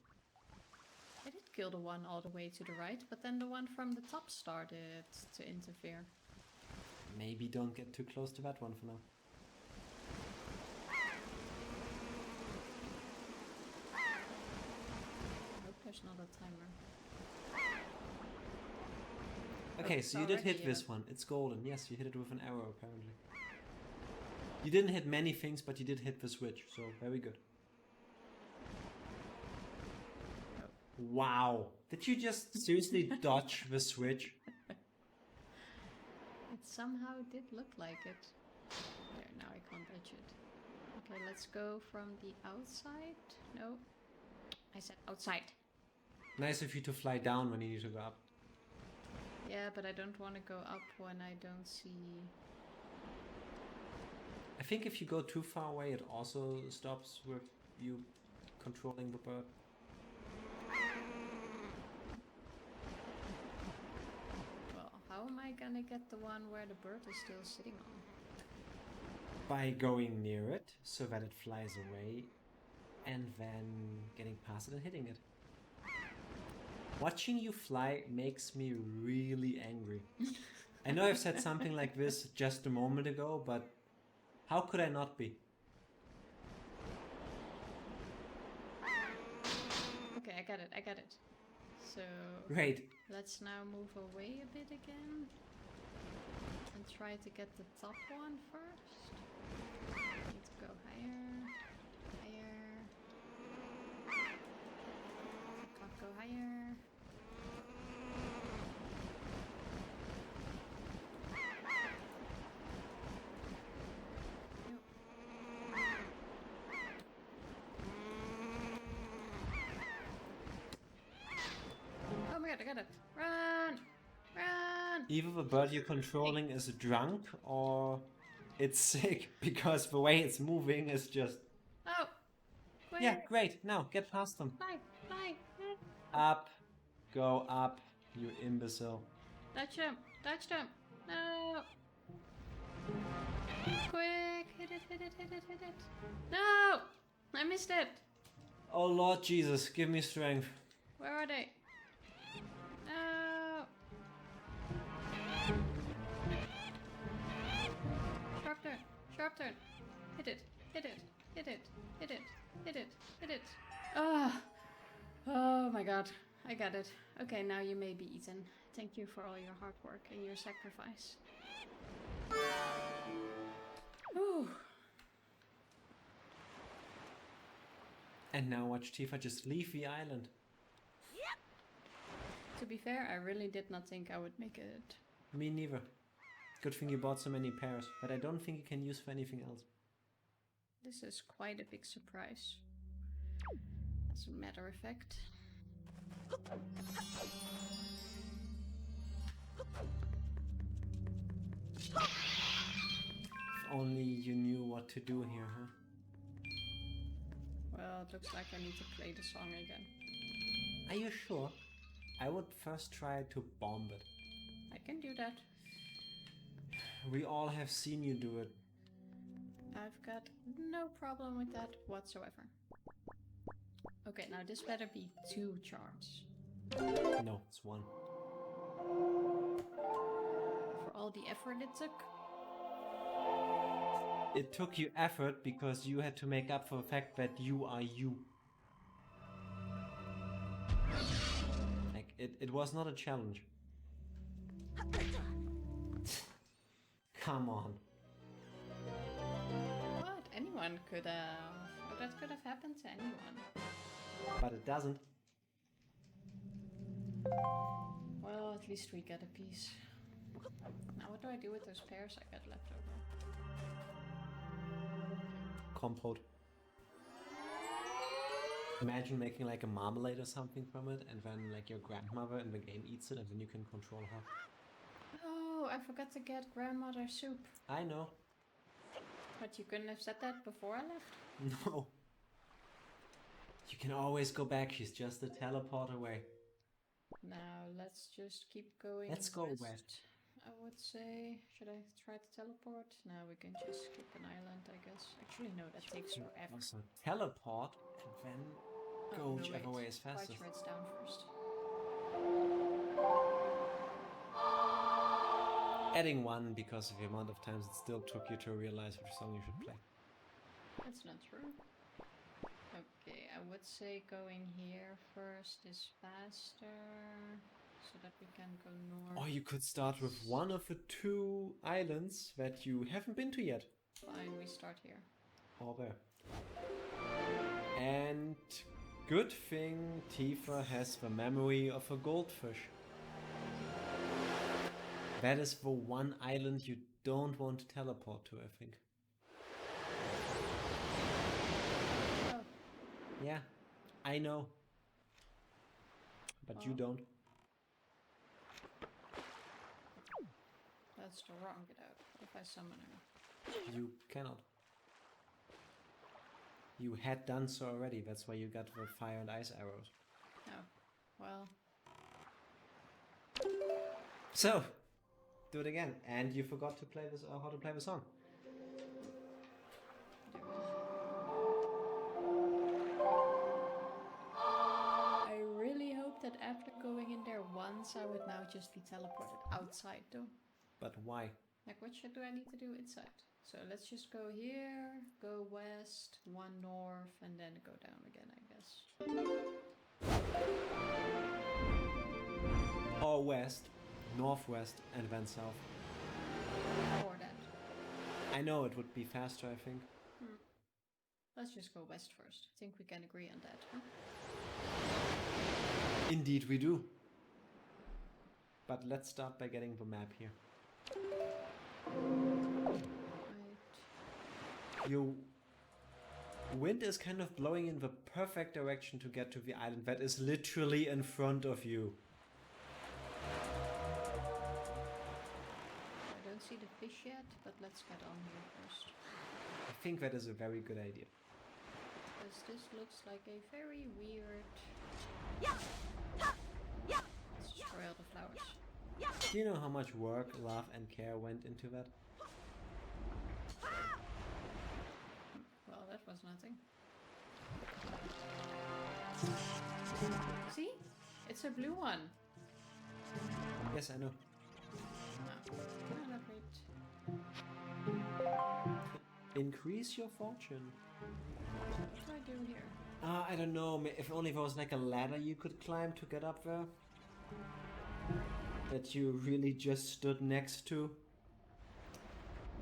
I did kill the one all the way to the right, but then the one from the top started to interfere. Maybe don't get too close to that one for now. I hope there's not a timer. Okay, it's so you did hit already, this one. It's golden. Yes, you hit it with an arrow apparently. You didn't hit many things, but you did hit the switch, so very good. Wow. Did you just seriously dodge the switch? It somehow did look like it. There, now I can't dodge it. Okay, let's go from the outside. No, I said outside. Nice of you to fly down when you need to go up. Yeah, but I don't want to go up when I don't see... I think if you go too far away, it also stops with you controlling the bird. Well, how am I gonna get the one where the bird is still sitting on? By going near it, so that it flies away, and then getting past it and hitting it. Watching you fly makes me really angry. I know I've said something like this just a moment ago, but how could I not be? Okay, I got it. So... Great. Let's now move away a bit again. And try to get the top one first. Need to go higher. Higher. Can't go higher. Oh my god, I got it! Run! Run! Either the bird you're controlling is drunk or it's sick because the way it's moving is just... Oh! Quick! Yeah, great. Now, get past them. Fly! Fly! Up. Go up, you imbecile. Touch them! Touch them! No! Quick! Hit it, hit it, hit it, hit it! No! I missed it! Oh Lord Jesus, give me strength. Where are they? No! Sharp turn! Sharp turn! Hit it! Hit it! Hit it! Hit it! Hit it! Hit it! Ah! Oh my god. I got it. Okay, now you may be eaten. Thank you for all your hard work and your sacrifice. Whew. And now watch Tifa just leave the island. To be fair, I really did not think I would make it. Me neither. Good thing you bought so many pairs, but I don't think you can use for anything else. This is quite a big surprise. As a matter of fact. If only you knew what to do here, huh? Well, it looks like I need to play the song again. Are you sure? I would first try to bomb it. I can do that. We all have seen you do it. I've got no problem with that whatsoever. Okay, now this better be 2 charms. No, it's 1. For all the effort it took. It took you effort because you had to make up for the fact that you are you. Like, it was not a challenge. Come on. What? Anyone could have... That could have happened to anyone. But it doesn't. Well, at least we get a piece. Now what do I do with those pairs I got left over? Compote. Imagine making like a marmalade or something from it, and then like your grandmother in the game eats it, and then you can control her. Oh, I forgot to get grandmother soup. I know. But you couldn't have said that before I left? No. You can always go back, she's just a teleport away. Now, let's just keep going Let's go west. I would say, should I try to teleport? No, we can just skip an island, I guess. Actually, no, that takes forever. Also teleport, and then go whichever way is Flight fastest. threads down first. Adding one because of the amount of times it still took you to realize which song you should play. That's not true. Okay, I would say going here first is faster, so that we can go north. Or you could start with one of the 2 islands that you haven't been to yet. Fine, we start here. Or there. And good thing Tifa has the memory of a goldfish. That is the one island you don't want to teleport to, I think. Oh. Yeah, I know. But you don't. That's the wrong get out. If I summon her. You cannot. You had done so already, that's why you got the fire and ice arrows. Oh, well. So, do it again. And you forgot to play this, how to play the song. I really hope that after going in there once, I would now just be teleported outside though. But why? Like, what shit do I need to do inside? So let's just go here, go west, 1 north, and then go down again, I guess. Or west, northwest, and then south. Or that. I know it would be faster, I think. Let's just go west first. I think we can agree on that, huh? Indeed we do. But let's start by getting the map here. Right. Your wind is kind of blowing in the perfect direction to get to the island that is literally in front of you. I don't see the fish yet, but let's get on here first. I think that is a very good idea. Because this looks like a very weird... Let's destroy all the flowers. Do you know how much work, love, and care went into that? Well, that was nothing. See? It's a blue one. Yes, I know. No, not great. Increase your fortune. What do I do here? I don't know, if only there was like a ladder you could climb to get up there. That you really just stood next to.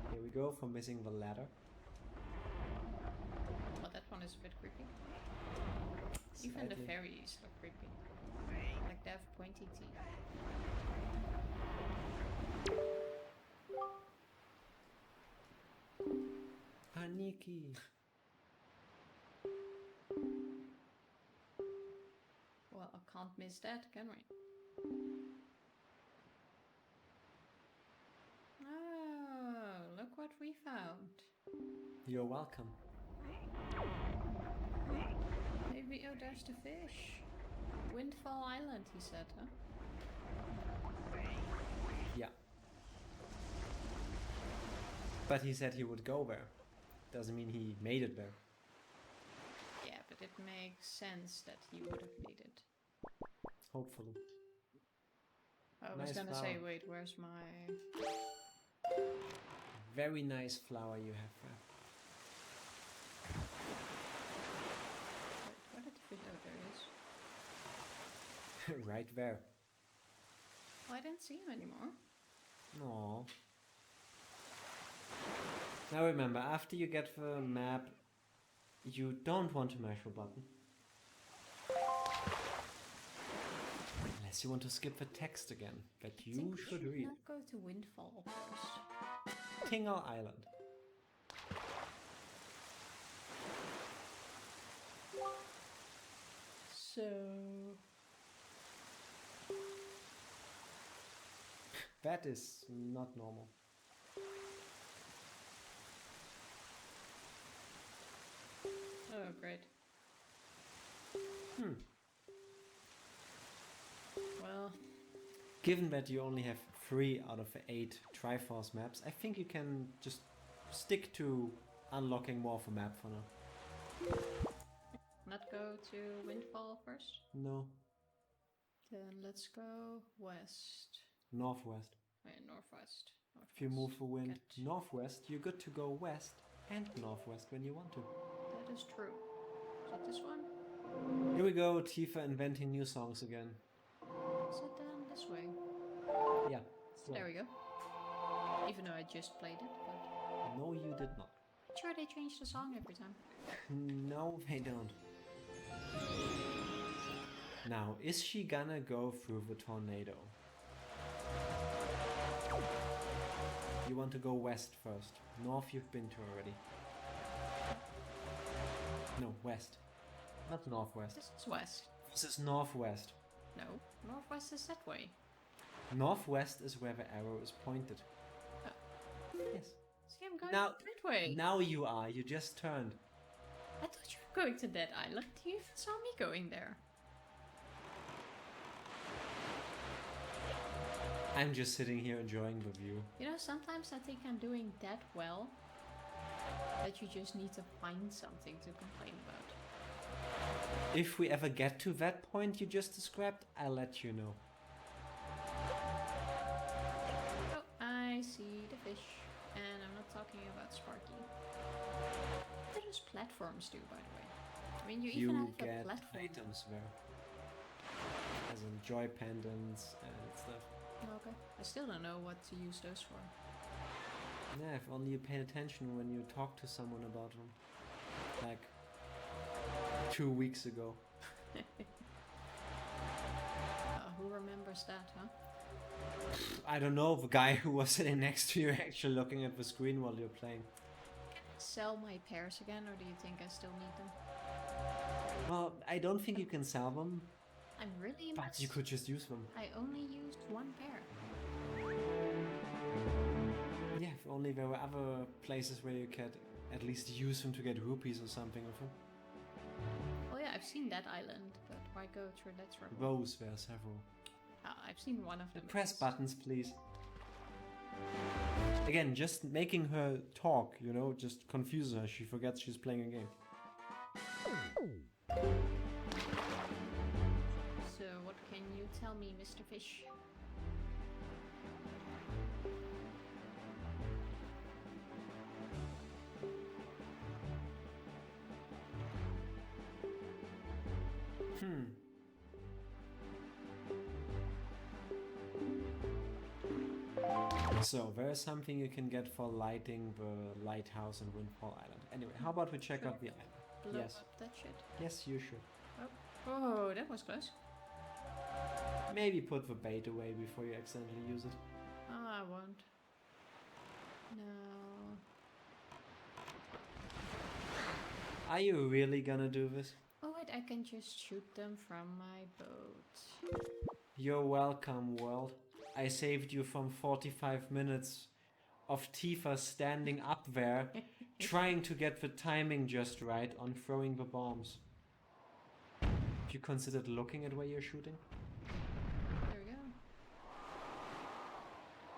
Here we go, for missing the ladder. Well, that one is a bit creepy. Slightly. Even the fairies look creepy. Like they have pointy teeth. Aniki. Well, I can't miss that, can we? Oh, look what we found. You're welcome. Maybe, oh, there's the fish. Windfall Island, he said, huh? Yeah. But he said he would go there. Doesn't mean he made it there. Yeah, but it makes sense that he would have made it. Hopefully. I was Nice gonna flower. say, wait, where's my... Very nice flower you have there. Wait, where did the fish... Oh, there he is. Right there. Oh, I didn't see him anymore. Aww. Now remember, after you get the map, you don't want to mash the button. Unless you want to skip the text again, that I you think we should read. not go to Windfall first. Tingle Island. So... That is not normal. Oh, great. Well... Given that you only have 3 out of 8 Triforce maps, I think you can just stick to unlocking more of a map for now. Not go to Windfall first? No. Then let's go west. Northwest. Wait, northwest. If you move the wind Get. northwest, you're good to go west and northwest when you want to. That is true. Is it this one? Here we go, Tifa inventing new songs again. Is it then this way? Yeah. So. There we go. Even though I just played it, but... No, you did not. Sure, they change the song every time. No, they don't. Now, is she gonna go through the tornado? You want to go west first. North you've been to already. No, west. Not northwest. This is west. This is northwest. No, northwest is that way. Northwest is where the arrow is pointed. Yes. See, I'm going Now- that way. Now you are. You just turned. I thought you were going to that island. You even saw me going there. I'm just sitting here enjoying the view. You know, sometimes I think I'm doing that well that you just need to find something to complain about. If we ever get to that point you just described, I'll let you know. Oh, I see the fish. And I'm not talking about Sparky. What do those platforms do, by the way? I mean, you even You have a get platform. items there. As in joy pendants and stuff. Okay. I still don't know what to use those for. Yeah, if only you paid attention when you talked to someone about them. Like 2 weeks ago. Who remembers that, huh? I don't know, the guy who was sitting next to you actually looking at the screen while you're playing. Sell my pears again, or do you think I still need them? Well, I don't think you can sell them, I'm really but you could just use them. I only used one pear. Yeah, if only there were other places where you could at least use them to get rupees or something with them. Oh yeah, I've seen that island, but why go through that road? Those, there are several. I've seen one of them. Press buttons, please. Again, just making her talk, you know, just confuses her. She forgets she's playing a game. So, what can you tell me, Mr. Fish? So, there is something you can get for lighting the lighthouse in Windfall Island. Anyway, how about we check out the island? Blow Yes. up that shit. Yes, you should. Oh, that was close. Maybe put the bait away before you accidentally use it. Oh, I won't. No. Are you really gonna do this? Oh wait, I can just shoot them from my boat. You're welcome, world. I saved you from 45 minutes of Tifa standing up there, trying to get the timing just right on throwing the bombs. Have you considered looking at where you're shooting? There we go.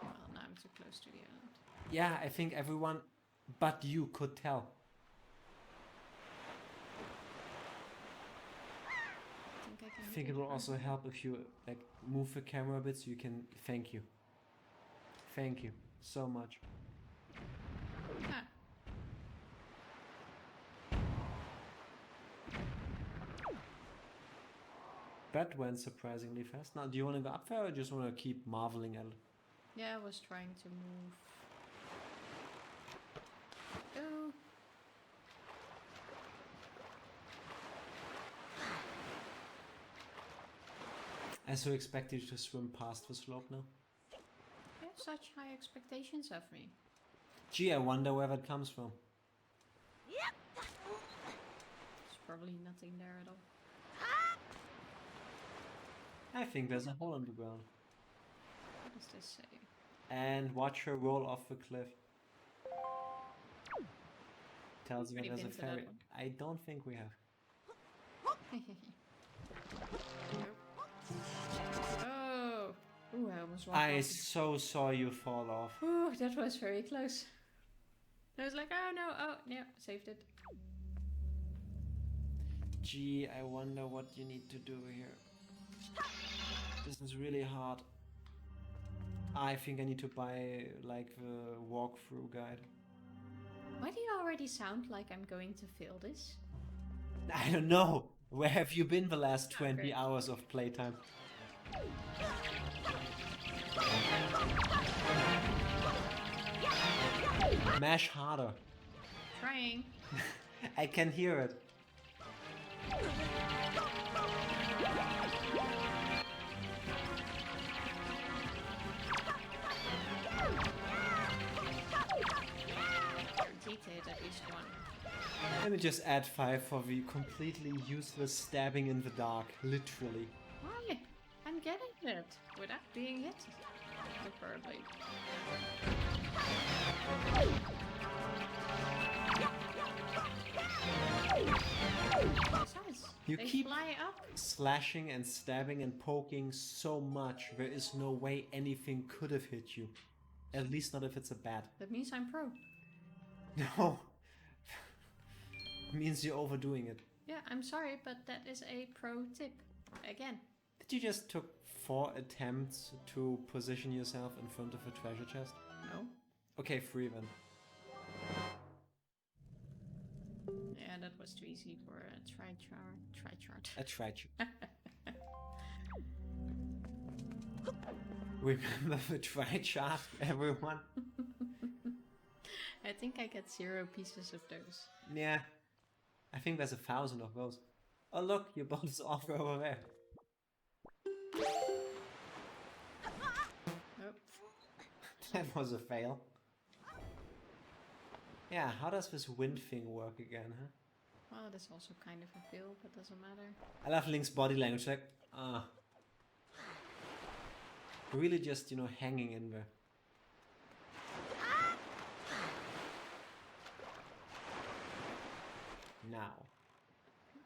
Well, now I'm too close to the island. Yeah, I think everyone but you could tell. I think it will also help if you like move the camera a bit so you can thank you. Thank you so much. Ah. That went surprisingly fast. Now, do you want to go up there or just want to keep marveling at it? Yeah, I was trying to move. Oh. I so expect you to swim past the slope now. You have such high expectations of me. Gee, I wonder where that comes from. There's probably nothing there at all. I think there's a hole in the ground. What does this say? And watch her roll off the cliff. Tells you We've there's a been to that fairy. one. I don't think we have. Oh! Ooh, I almost walked I off. so saw you fall off. Ooh, that was very close. I was like, oh no, oh, yeah, saved it. Gee, I wonder what you need to do here. This is really hard. I think I need to buy like the walkthrough guide. Why do you already sound like I'm going to fail this? I don't know. Where have you been the last 20 great. hours of playtime? Mash harder. Trying. I can hear it. Detailed at least one. Let me just add 5 for the completely useless stabbing in the dark. Literally. Why? I'm getting it without being hit. Preferably. Besides, You they keep fly up. slashing and stabbing and poking so much, there is no way anything could have hit you. At least not if it's a bat. That means I'm pro. No. Means you're overdoing it. Yeah, I'm sorry, but that is a pro tip. Again. Did you just took 4 attempts to position yourself in front of a treasure chest? No. Okay, 3 then. Yeah, that was too easy for a tri-chart. A treasure. Remember the tri-chart, everyone? I think I get 0 pieces of those. Yeah. I think there's 1,000 of those. Oh look, your boat is off over there. Nope. That was a fail. Yeah, how does this wind thing work again, huh? Well, that's also kind of a fail, but doesn't matter. I love Link's body language, like, really just, hanging in there. Now.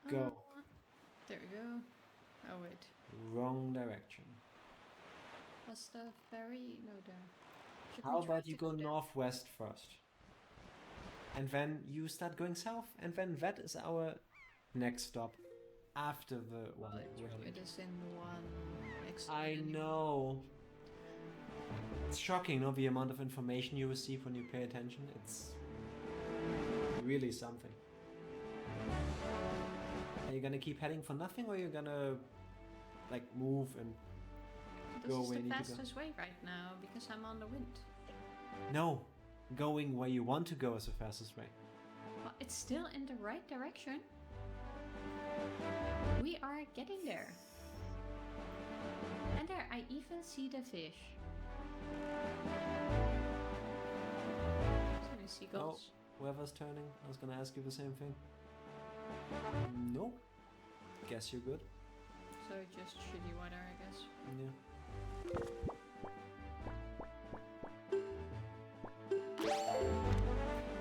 Go. There we go. Oh wait. Wrong direction. Was the ferry? No, there. Should How we try about you to go there? northwest first? And then you start going south, and then that is our next stop. After the one. Well, it is in one next. I know. It's shocking, no? The amount of information you receive when you pay attention. It's really something. Are you gonna keep heading for nothing, or are you gonna like move and This go is where the you need to go? fastest way right now because I'm on the wind. No, going where you want to go is the fastest way. Well, it's still in the right direction. We are getting there. And there, I even see the fish. So many seagulls. Whoever's turning, I was gonna ask you the same thing. Nope. Guess you're good. So just shitty weather, I guess. Yeah.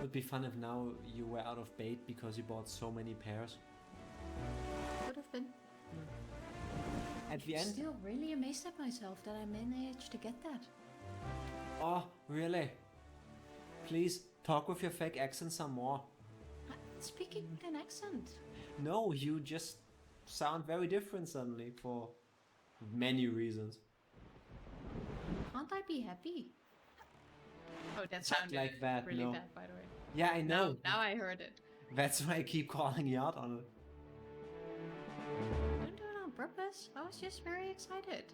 Would be fun if now you were out of bait because you bought so many pairs. Could have been. At the end. Still really amazed at myself that I managed to get that. Oh, really? Please talk with your fake accent some more. Speaking with an accent. No, you just sound very different suddenly for many reasons. Can't I be happy? Oh, that Not sounded like that, really no. bad, by the way. Yeah, I know. Now I heard it. That's why I keep calling you out on it. I didn't do it on purpose. I was just very excited.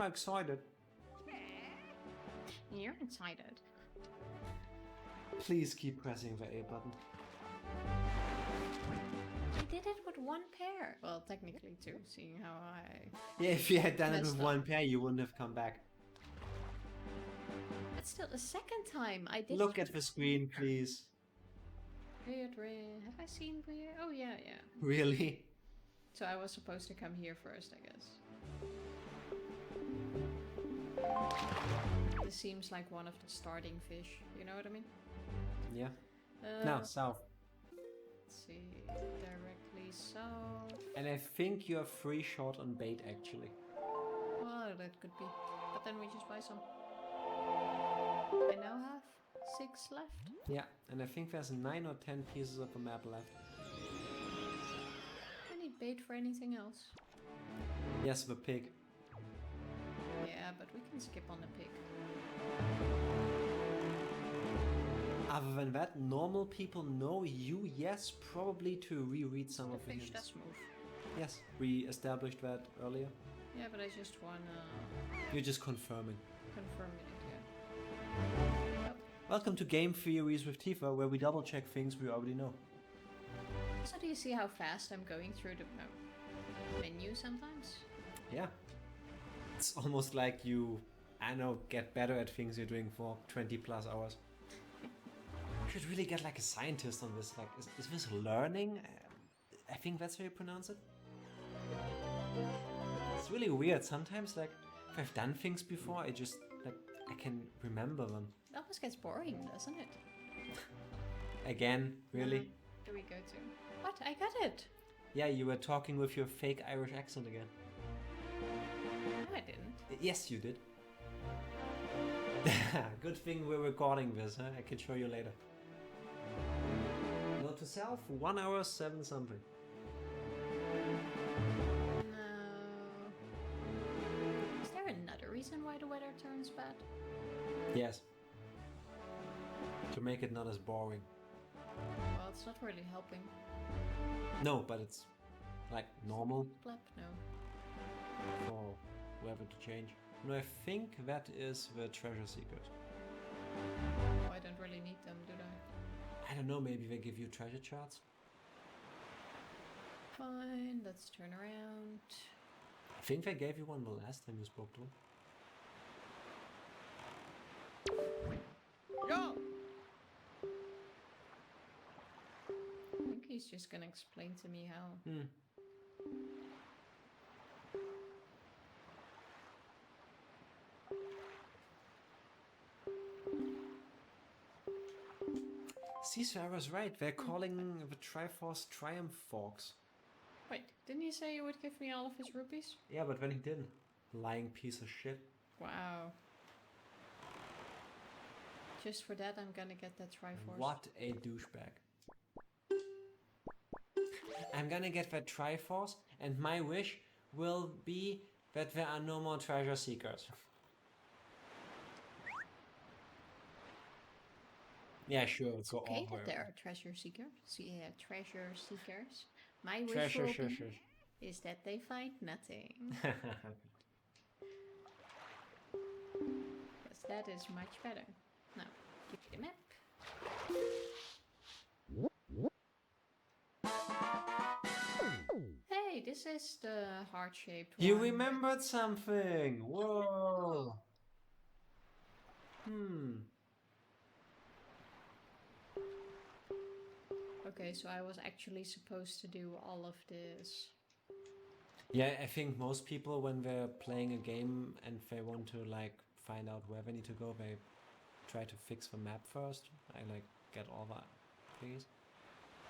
I'm excited. You're excited. Please keep pressing the A button. I did it with one pair. Well, technically two, seeing how I... Yeah, if you had done it Messed with up. one pair, you wouldn't have come back. That's still the second time I did Look it at the screen, please. Weird. Have I seen weird? Oh, yeah. Really? So I was supposed to come here first, I guess. This seems like one of the starting fish. You know what I mean? Yeah. Now, south. Let's see. Directly south. And I think you're 3 short on bait, actually. Well, that could be. But then we just buy some. I now have 6 left. Yeah, and I think there's 9 or 10 pieces of a map left. I need bait for anything else. Yes, the pig. Yeah, but we can skip on the pig. Other than that, normal people know you, yes, probably to reread some of the fish hints. does move. Yes, we established that earlier. Yeah, but I just wanna You're just confirming. confirm it, yeah. Welcome to Game Theories with Tifa, where we double check things we already know. So do you see how fast I'm going through the menu sometimes? Yeah. It's almost like you, I know, get better at things you're doing for 20 plus hours. You should really get like a scientist on this. Like, is this learning? I think that's how you pronounce it. It's really weird. Sometimes, like, if I've done things before, I just, like, I can remember them. It almost gets boring, doesn't it? Again, really? Do we go to? What? I got it! Yeah, you were talking with your fake Irish accent again. No, I didn't. Yes, you did. Good thing we're recording this, huh? I can show you later. Note to self, 1 hour 7 something. No. Is there another reason why the weather turns bad? Yes. To make it not as boring. Well, it's not really helping. No, but it's like normal Flap? No. for whoever to change. No, I think that is the treasure seekers. Oh, I don't really need them, do I? I don't know, maybe they give you treasure charts? Fine, let's turn around. I think they gave you one the last time you spoke to them. Yo! I think he's just gonna explain to me how. Caesar was right, they're calling the Triforce Triumph Forks. Wait, didn't he say he would give me all of his rupees? Yeah, but then he didn't. Lying piece of shit. Wow. Just for that, I'm gonna get that Triforce. What a douchebag. I'm gonna get that Triforce, and my wish will be that there are no more treasure seekers. Yeah, sure, let's go Okay, all that there are treasure seekers. Treasure seekers. My wish Treasure, will sure, be sure. is that they find nothing. Because that is much better. Now, give me the map. Hey, this is the heart-shaped one. You remembered something! Whoa! Okay, so I was actually supposed to do all of this. Yeah, I think most people, when they're playing a game and they want to like find out where they need to go, they try to fix the map first. I like get all that, please.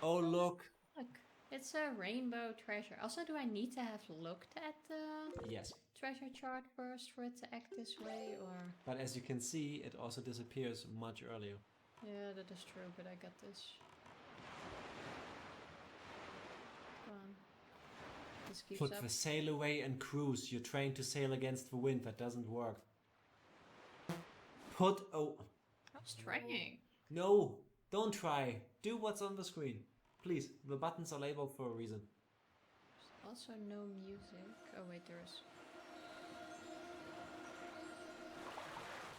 Oh, look! Look, it's a rainbow treasure. Also, do I need to have looked at the Yes. treasure chart first for it to act this way, or? But as you can see, it also disappears much earlier. Yeah, that is true, but I got this. Come on. This keeps Put up. the sail away and cruise. You're trying to sail against the wind. That doesn't work. Put... Oh. I was trying. No. Don't try. Do what's on the screen. Please. The buttons are labeled for a reason. There's also no music. Oh wait, there is.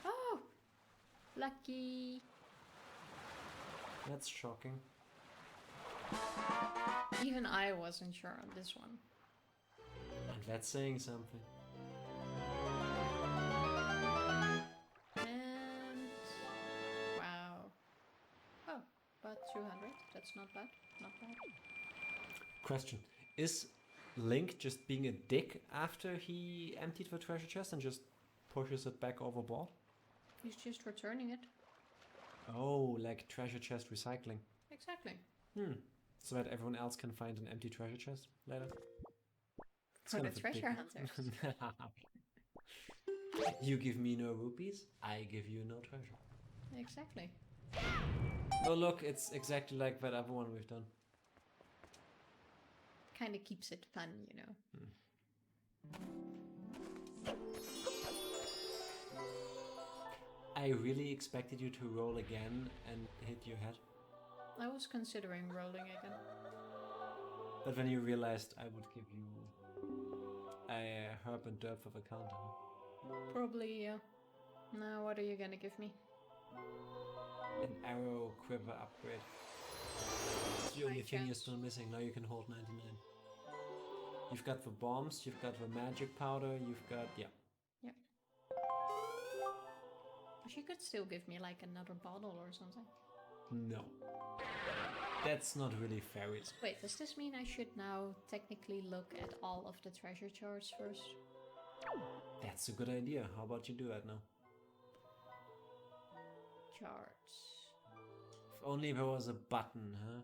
Oh! Lucky! That's shocking. Even I wasn't sure on this one. And that's saying something. And... wow. Oh, about 200. That's not bad. Not bad. Question. Is Link just being a dick after he emptied the treasure chest and just pushes it back overboard? He's just returning it. Oh, like treasure chest recycling. Exactly. So that everyone else can find an empty treasure chest later. It's For kind the of a treasure hunters. You give me no rupees, I give you no treasure. Exactly. Oh look, it's exactly like that other one we've done. Kind of keeps it fun, you know. I really expected you to roll again and hit your head. I was considering rolling again. But then you realized I would give you a herb and derp of a counter. Probably, yeah. Now, what are you gonna give me? An arrow quiver upgrade. It's the only thing you're still missing. Now you can hold 99. You've got the bombs, you've got the magic powder, you've got... yeah. Yep. She could still give me like another bottle or something. No. That's not really fairies. Wait, does this mean I should now technically look at all of the treasure charts first? That's a good idea. How about you do that now? Charts. If only there was a button, huh?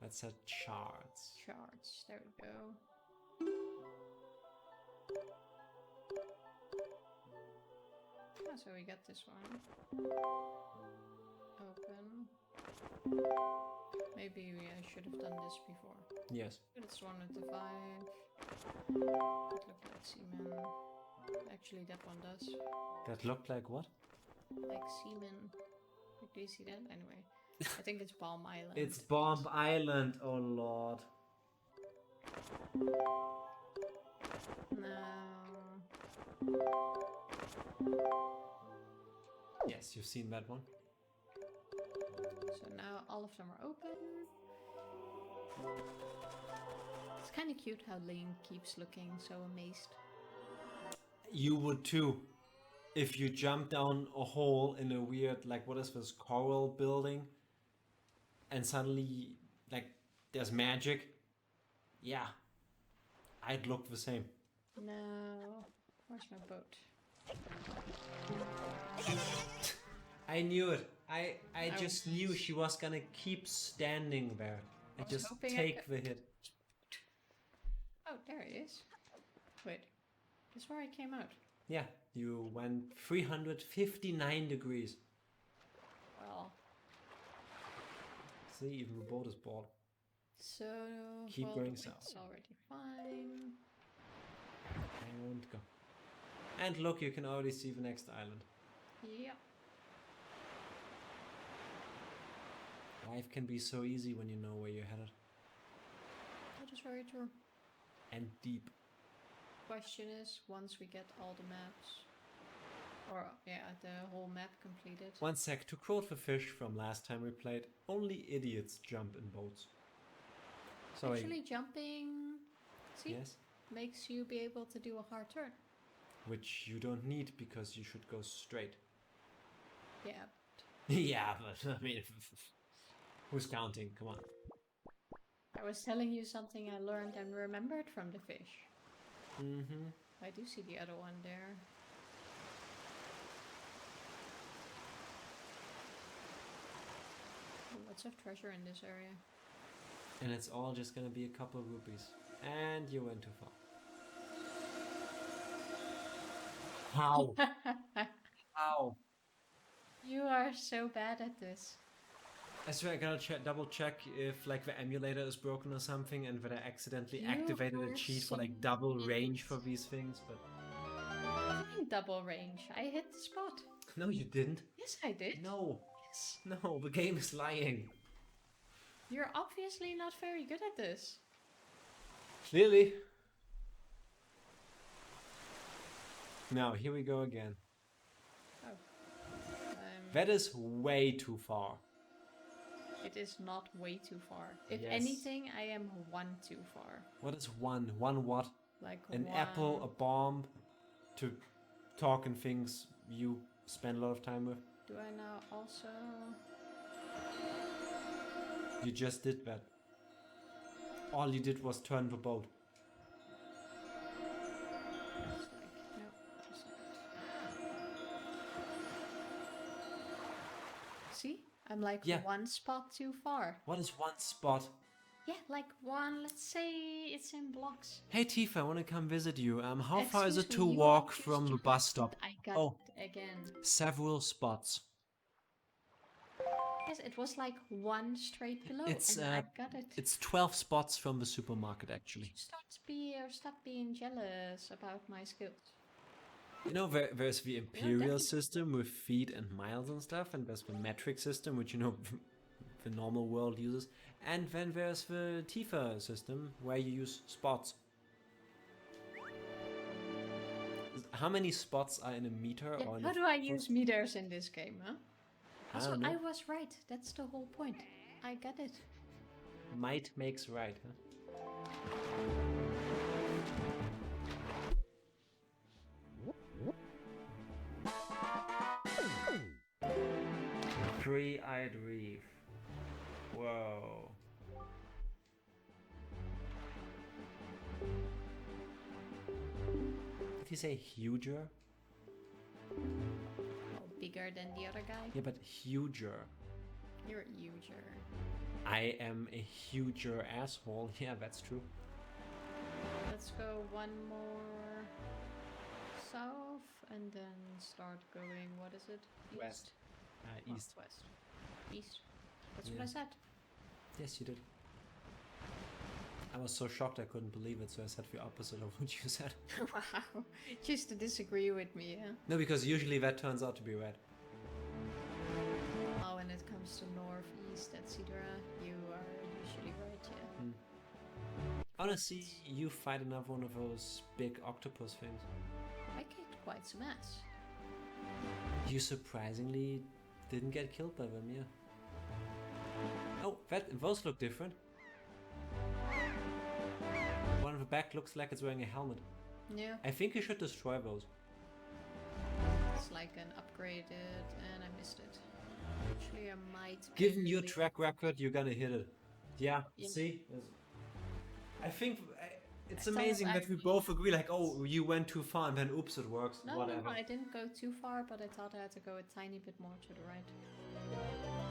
That said charts. Charts, there we go. Oh, so we got this one. Open. Maybe I should have done this before. Yes. It's one with the 5. It looked like semen. Actually, that one does. That looked like what? Like semen. Do you see that? Anyway, I think it's Palm Island. It's Bomb Island, oh lord. No. Yes, you've seen that one. So now all of them are open. It's kind of cute how Link keeps looking so amazed. You would too. If you jump down a hole in a weird, like, what is this, coral building, and suddenly, like, there's magic. Yeah. I'd look the same. No. Where's my boat? I knew it. I just knew she was gonna keep standing there and just take the hit. Oh, there he is. Wait. This is where I came out. Yeah, you went 359 degrees. Well. See, even the boat is bored. So keep going south. It's already fine. And go. And look, you can already see the next island. Yep. Life can be so easy when you know where you're headed. That is very true. And deep. Question is, once we get all the maps, or yeah, the whole map completed. One sec, to quote the fish from last time we played, only idiots jump in boats. So actually jumping, see, yes, makes you be able to do a hard turn. Which you don't need because you should go straight. Yeah. Yeah, but I mean, who's counting? Come on. I was telling you something I learned and remembered from the fish. Mm-hmm. I do see the other one there. Lots of treasure in this area. And it's all just gonna be a couple of rupees. And you went too far. How? How? You are so bad at this. I swear I gotta double check if like the emulator is broken or something and that I accidentally activated a cheat for like double range for these things, but... Double range. I hit the spot. No, you didn't. Yes, I did. No. Yes. No, the game is lying. You're obviously not very good at this. Clearly. Now, here we go again. Oh. That is way too far. It is not way too far. If Yes. anything, I am one too far. What is one? One what? Like An one... apple, a bomb, to talk and things you spend a lot of time with. Do I now also... You just did that. All you did was turn the boat. See? I'm like Yeah. one spot too far. What is one spot? Yeah, like one, let's say it's in blocks. Hey Tifa, I want to come visit you. How far is Excuse it me, to you walk almost from the tried, bus stop? but I got Oh, it again. several spots. Yes, it was like one straight below, It's and I got it. it's 12 spots from the supermarket actually. Stop being jealous about my skills. You know, there's the imperial system with feet and miles and stuff, and there's the metric system, which you know the normal world uses, and then there's the Tifa system where you use spots. How many spots are in a meter? Yeah, or in how a do I use meters in this game, huh? I Also, don't know. I was right. That's the whole point. I got it. Might makes right, huh? Three-eyed reef. Whoa. Did he say huger? Oh, bigger than the other guy? Yeah, but huger. You're huger. I am a huger asshole. Yeah, that's true. Let's go one more south and then start going, what is it? West. East. West. East. That's Yeah. what I said. Yes, you did. I was so shocked I couldn't believe it, so I said the opposite of what you said. Wow. Just to disagree with me, yeah? No, because usually that turns out to be red. Oh, when it comes to north, east, etc., you are usually right, yeah. Honestly, you fight another one of those big octopus things. I kicked quite some ass. You surprisingly didn't get killed by them, yeah. Oh, those look different. One of the back looks like it's wearing a helmet. Yeah. I think you should destroy those. It's like an upgraded, and I missed it. Actually, I might. Given your track record, you're gonna hit it. Yeah, Yeah. see? I think it's I thought amazing that we I- both agree, like, oh, you went too far, and then oops, it works, No, whatever. I didn't go too far, but I thought I had to go a tiny bit more to the right.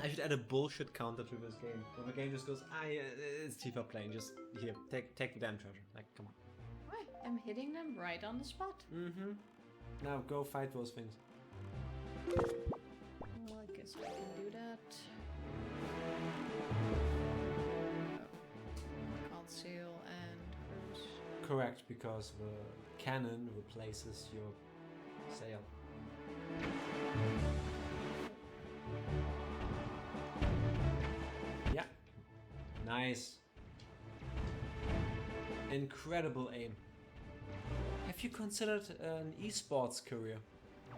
I should add a bullshit counter to this game. Where the game just goes, yeah, it's Tifa playing, just here, take the damn treasure. Like, come on. Why? I'm hitting them right on the spot. Mm-hmm. Now go fight those things. Well, I guess I can do that. Oh. Can't sail and cruise. Correct, because the cannon replaces your sail. Yeah. Nice. Incredible aim. Have you considered an esports career? Oh.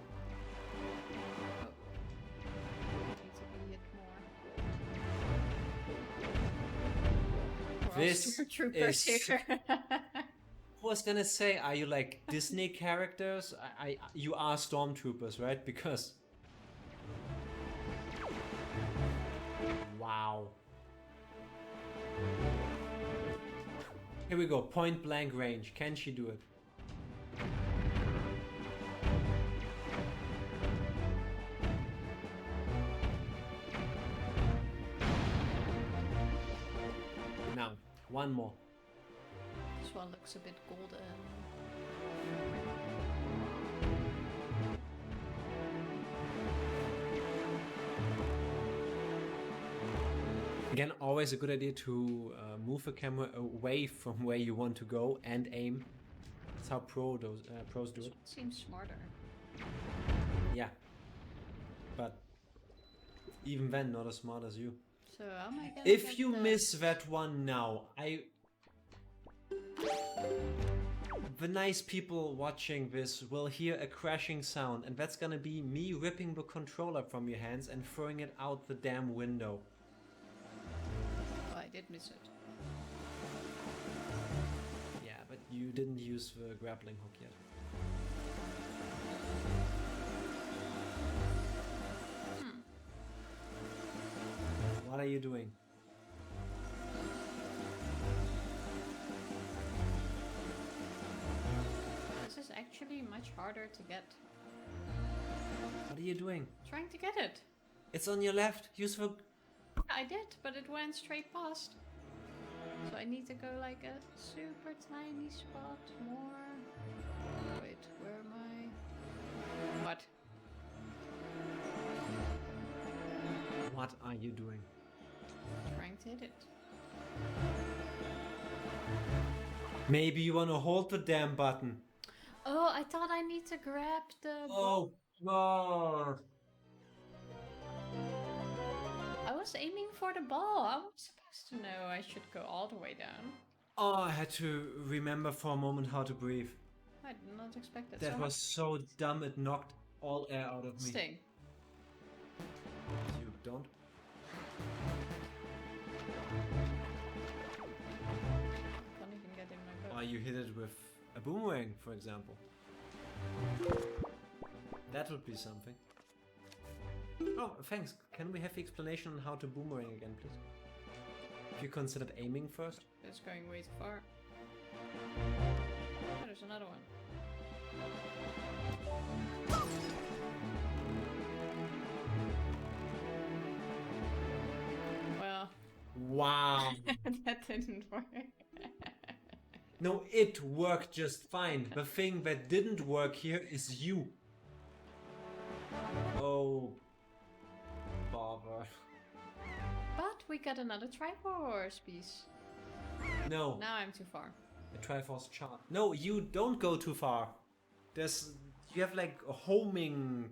Need to be hit more. We're all This stormtroopers is- here. I was gonna say, are you like Disney characters? You are stormtroopers, right? Because wow. Here we go. Point blank range. Can she do it? Now, one more. This one looks a bit golden. Again, always a good idea to move the camera away from where you want to go and aim. That's how pros do This it. one seems smarter. Yeah. But even then, not as smart as you. So am I gonna If get you the- miss that one now, the nice people watching this will hear a crashing sound, and that's gonna be me ripping the controller from your hands and throwing it out the damn window. Oh, I did miss it. Yeah, but you didn't use the grappling hook yet. What are you doing? This is actually much harder to get. What are you doing? Trying to get it. It's on your left. Use the... I did, but it went straight past. So I need to go like a super tiny spot more. Wait, where am I? What? What are you doing? Trying to hit it. Maybe you want to hold the damn button. Oh, I thought I need to grab the... Oh, God. I was aiming for the ball. I was supposed to know I should go all the way down. Oh, I had to remember for a moment how to breathe. I did not expect it. That was so dumb, it knocked all air out of me. Sting. You don't? Can't even get in my boat. Or you hit it with a boomerang, for example. That would be something. Oh, thanks. Can we have the explanation on how to boomerang again, please? If you considered aiming first? It's going way too far. Oh, there's another one. Well, Wow. that didn't work. No, it worked just fine. The thing that didn't work here is you. Oh, bother. But we got another Triforce piece. No, Now I'm too far. a Triforce chart. No, you don't go too far. You have like a homing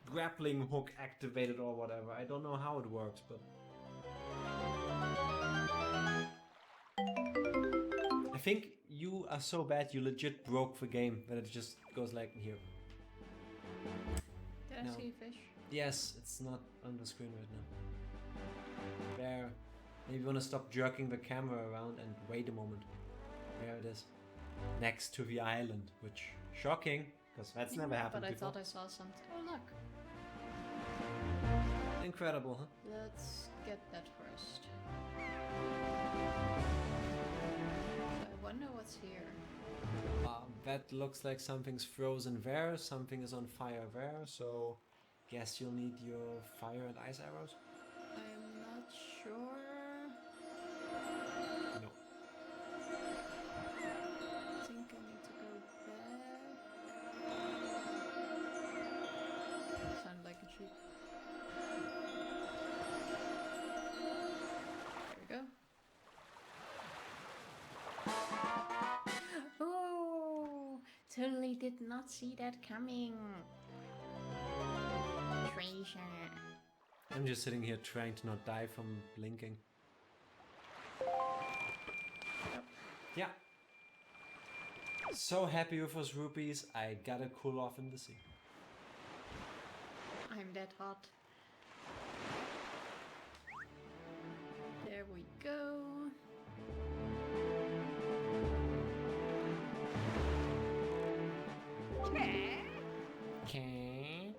grappling hook activated or whatever. I don't know how it works, but I think you are so bad you legit broke the game that it just goes like here. Did I No. see a fish? Yes, it's not on the screen right now. There. Maybe you want to stop jerking the camera around and wait a moment. There it is. Next to the island, which shocking, because that's never happened But I before. thought I saw something. Oh, look. Incredible, huh? Let's get that first. I wonder what's here. That looks like something's frozen there, something is on fire there, so guess you'll need your fire and ice arrows? I'm not sure. No. I think I need to go back. Sounded like a sheep. There we go. Oh, totally did not see that coming. Treasure. I'm just sitting here trying to not die from blinking. Yeah. So happy with those rupees, I gotta cool off in the sea. I'm that hot. There we go. Okay.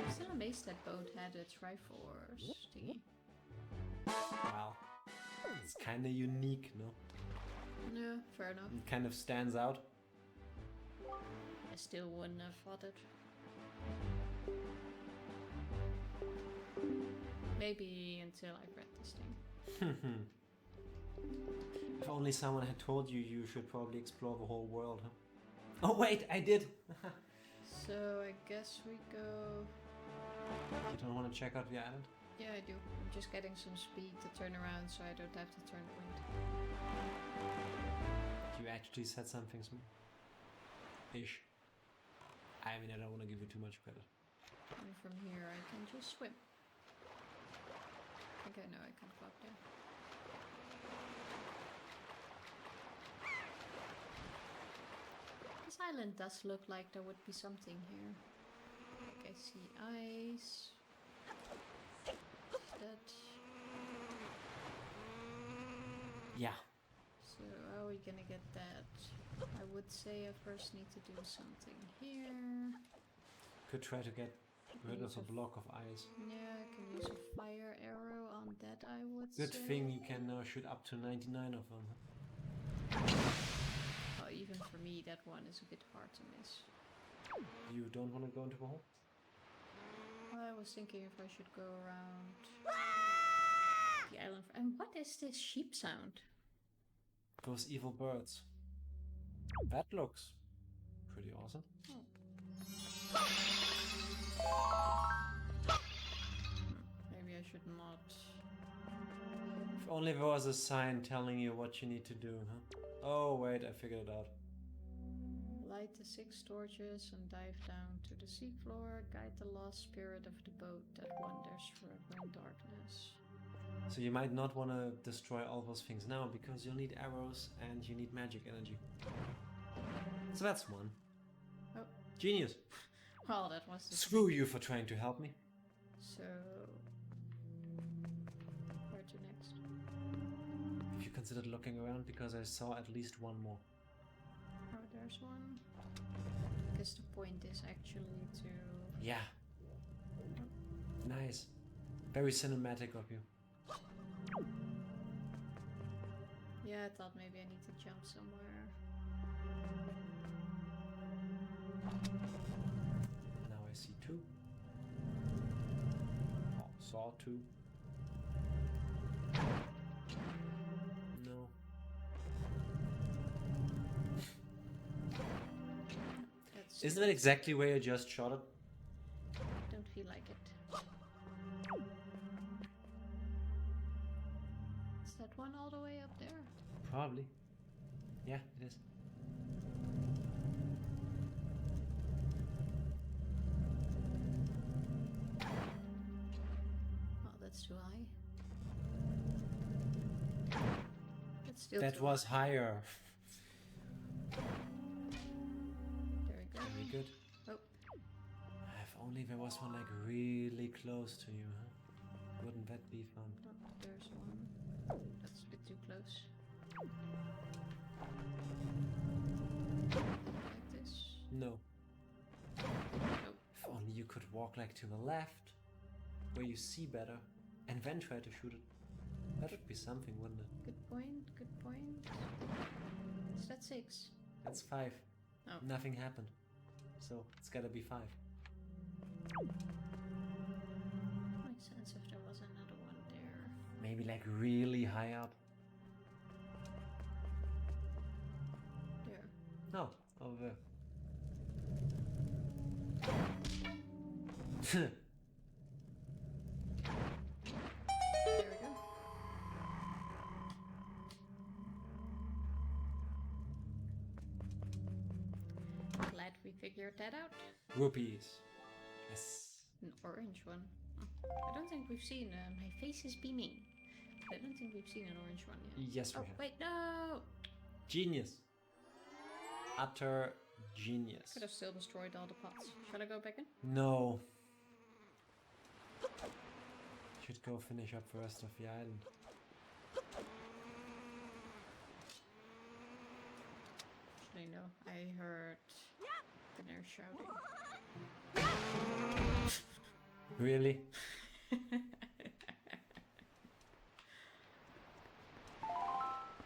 I'm still amazed that boat had a Triforce thingy. Wow. It's kinda unique, no? No, fair enough. It kind of stands out. I still wouldn't have thought it. Maybe until I've read this thing. If only someone had told you you should probably explore the whole world, huh? Oh wait, I did! So I guess we go... You don't want to check out the island? Yeah, I do. I'm just getting some speed to turn around so I don't have to turn point. You actually said something smooth. Ish. I mean, I don't want to give you too much credit. And from here I can just swim. I think I know I can flop there. This island does look like there would be something here. Like I see ice. That. Yeah. So how are we gonna get that? I would say I first need to do something here. Could try to get rid of a block of ice. Yeah, I can use a fire arrow on that, I would Good say. thing you can now shoot up to 99 of them. Oh, even for me, that one is a bit hard to miss. You don't want to go into the hole? I was thinking if I should go around the island. And what is this sheep sound? Those evil birds. That looks pretty awesome. Maybe I should not. If only there was a sign telling you what you need to do, huh? Oh, wait, I figured it out. Light the 6 torches and dive down to the seafloor. Guide the lost spirit of the boat that wanders forever in darkness. So you might not want to destroy all those things now, because you'll need arrows and you need magic energy. So that's one. Oh. Genius. Well, that was the... Screw you for trying to help me. So... where to next? Have you considered looking around? Because I saw at least one more. Oh, there's one. Because the point is actually to... Yeah. Nice. Very cinematic of you. Yeah, I thought maybe I need to jump somewhere. Now I see 2. Oh, saw 2. No. Isn't that exactly where you just shot it? Don't feel like it. Is that one all the way up there? Probably. Yeah, it is. Oh, that's too high. That's still That too was high. higher. There we go. Very good. Oh. If only there was one like really close to you, huh? Wouldn't that be fun? Oh, there's one. That's a bit too close. Like this. No. Oh. If only you could walk like to the left, where you see better, and then try to shoot it. That would be something, wouldn't it? Good point, good point. Is that 6? That's 5. Oh. Nothing happened. So it's gotta be 5. Makes sense if there was another one there. Maybe like really high up. There. No, over there. There we go. Glad we figured that out. Rupees. Yes. An orange one. I don't think we've seen... my face is beaming. I don't think we've seen an orange one yet. Yes, we Oh, have. wait, no! Genius. Utter genius. Could have still destroyed all the pots. Shall I go back in? No. Should go finish up the rest of the island. Actually, no. I heard the nurse shouting. Really?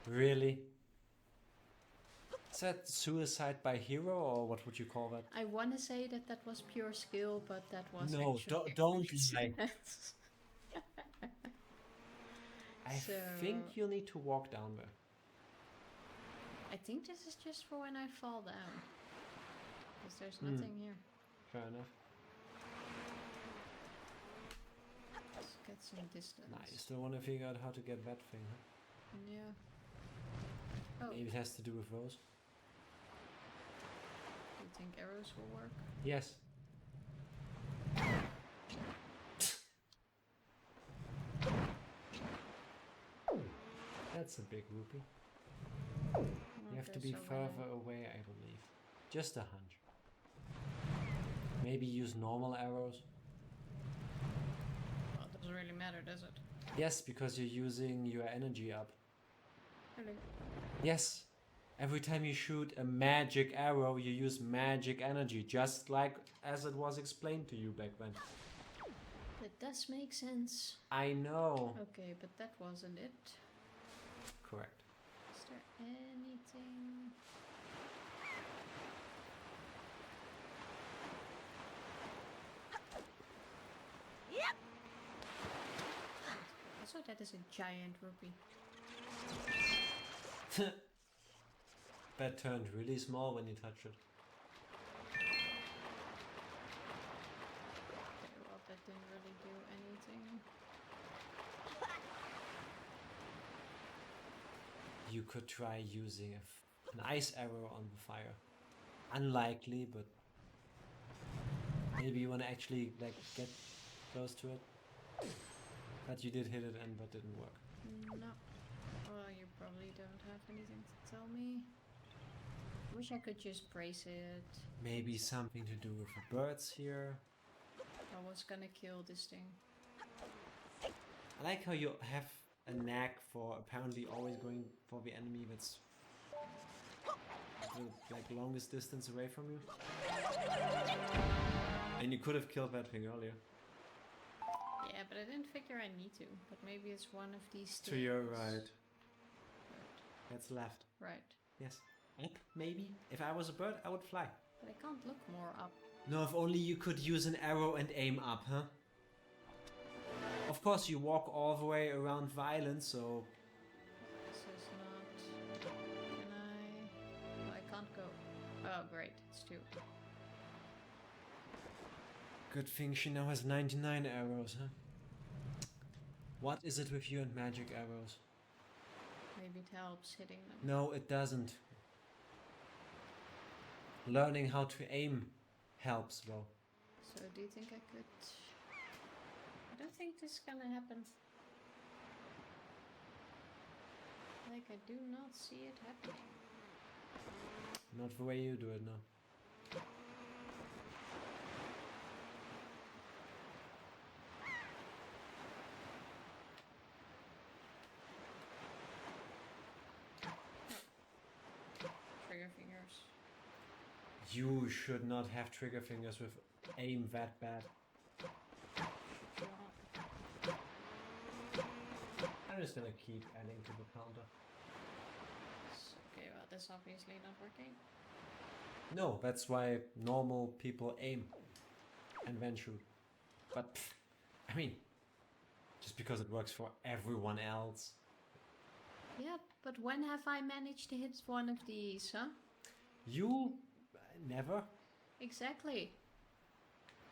Really? Is that suicide by hero, or what would you call that? I want to say that that was pure skill, but that was No, actually... don't lie. I So- think you need to walk down there. I think this is just for when I fall down. Because there's nothing here. Fair enough. Let's get some distance. Nah, you still want to figure out how to get that thing, huh? Yeah. Oh, Maybe it has to do with those. do you think arrows will work? Yes. That's a big rupee. You have to be further away, I believe. Just a hunch. Maybe use normal arrows. Well, it doesn't really matter, does it? Yes, because you're using your energy up. Really? Yes. Every time you shoot a magic arrow, you use magic energy, just like as it was explained to you back then. That does make sense. I know. Okay, but that wasn't it. Correct. Is there anything? that is a giant rupee. That turned really small when you touched it. Okay, well, that didn't really do anything. You could try using an ice arrow on the fire. Unlikely, but maybe you want to actually like get close to it. But you did hit it, and that didn't work. No. Well, you probably don't have anything to tell me. Wish I could just brace it. Maybe something to do with the birds here. I was gonna kill this thing. I like how you have a knack for apparently always going for the enemy that's the like longest distance away from you. And you could have killed that thing earlier. Yeah, but I didn't figure I need to. But maybe it's one of these things. To your right. Right. That's left. Right. Yes. Up, maybe. If I was a bird, I would fly. But I can't look more up. No, if only you could use an arrow and aim up, huh? Of course, you walk all the way around the island, so... This is not... Can I... Oh, I can't go. Oh, great. It's 2. Good thing she now has 99 arrows, huh? What is it with you and magic arrows? Maybe it helps hitting them. No, it doesn't. Learning how to aim helps, though. So do you think I could... I don't think this is gonna happen. Like, I do not see it happening. Not the way you do it, no. Trigger fingers. You should not have trigger fingers with aim that bad. I'm just gonna keep adding to the counter. Okay, well, that's obviously not working. No, that's why normal people aim and then shoot. But, I mean, just because it works for everyone else. Yeah, but when have I managed to hit one of these, huh? You never. Exactly.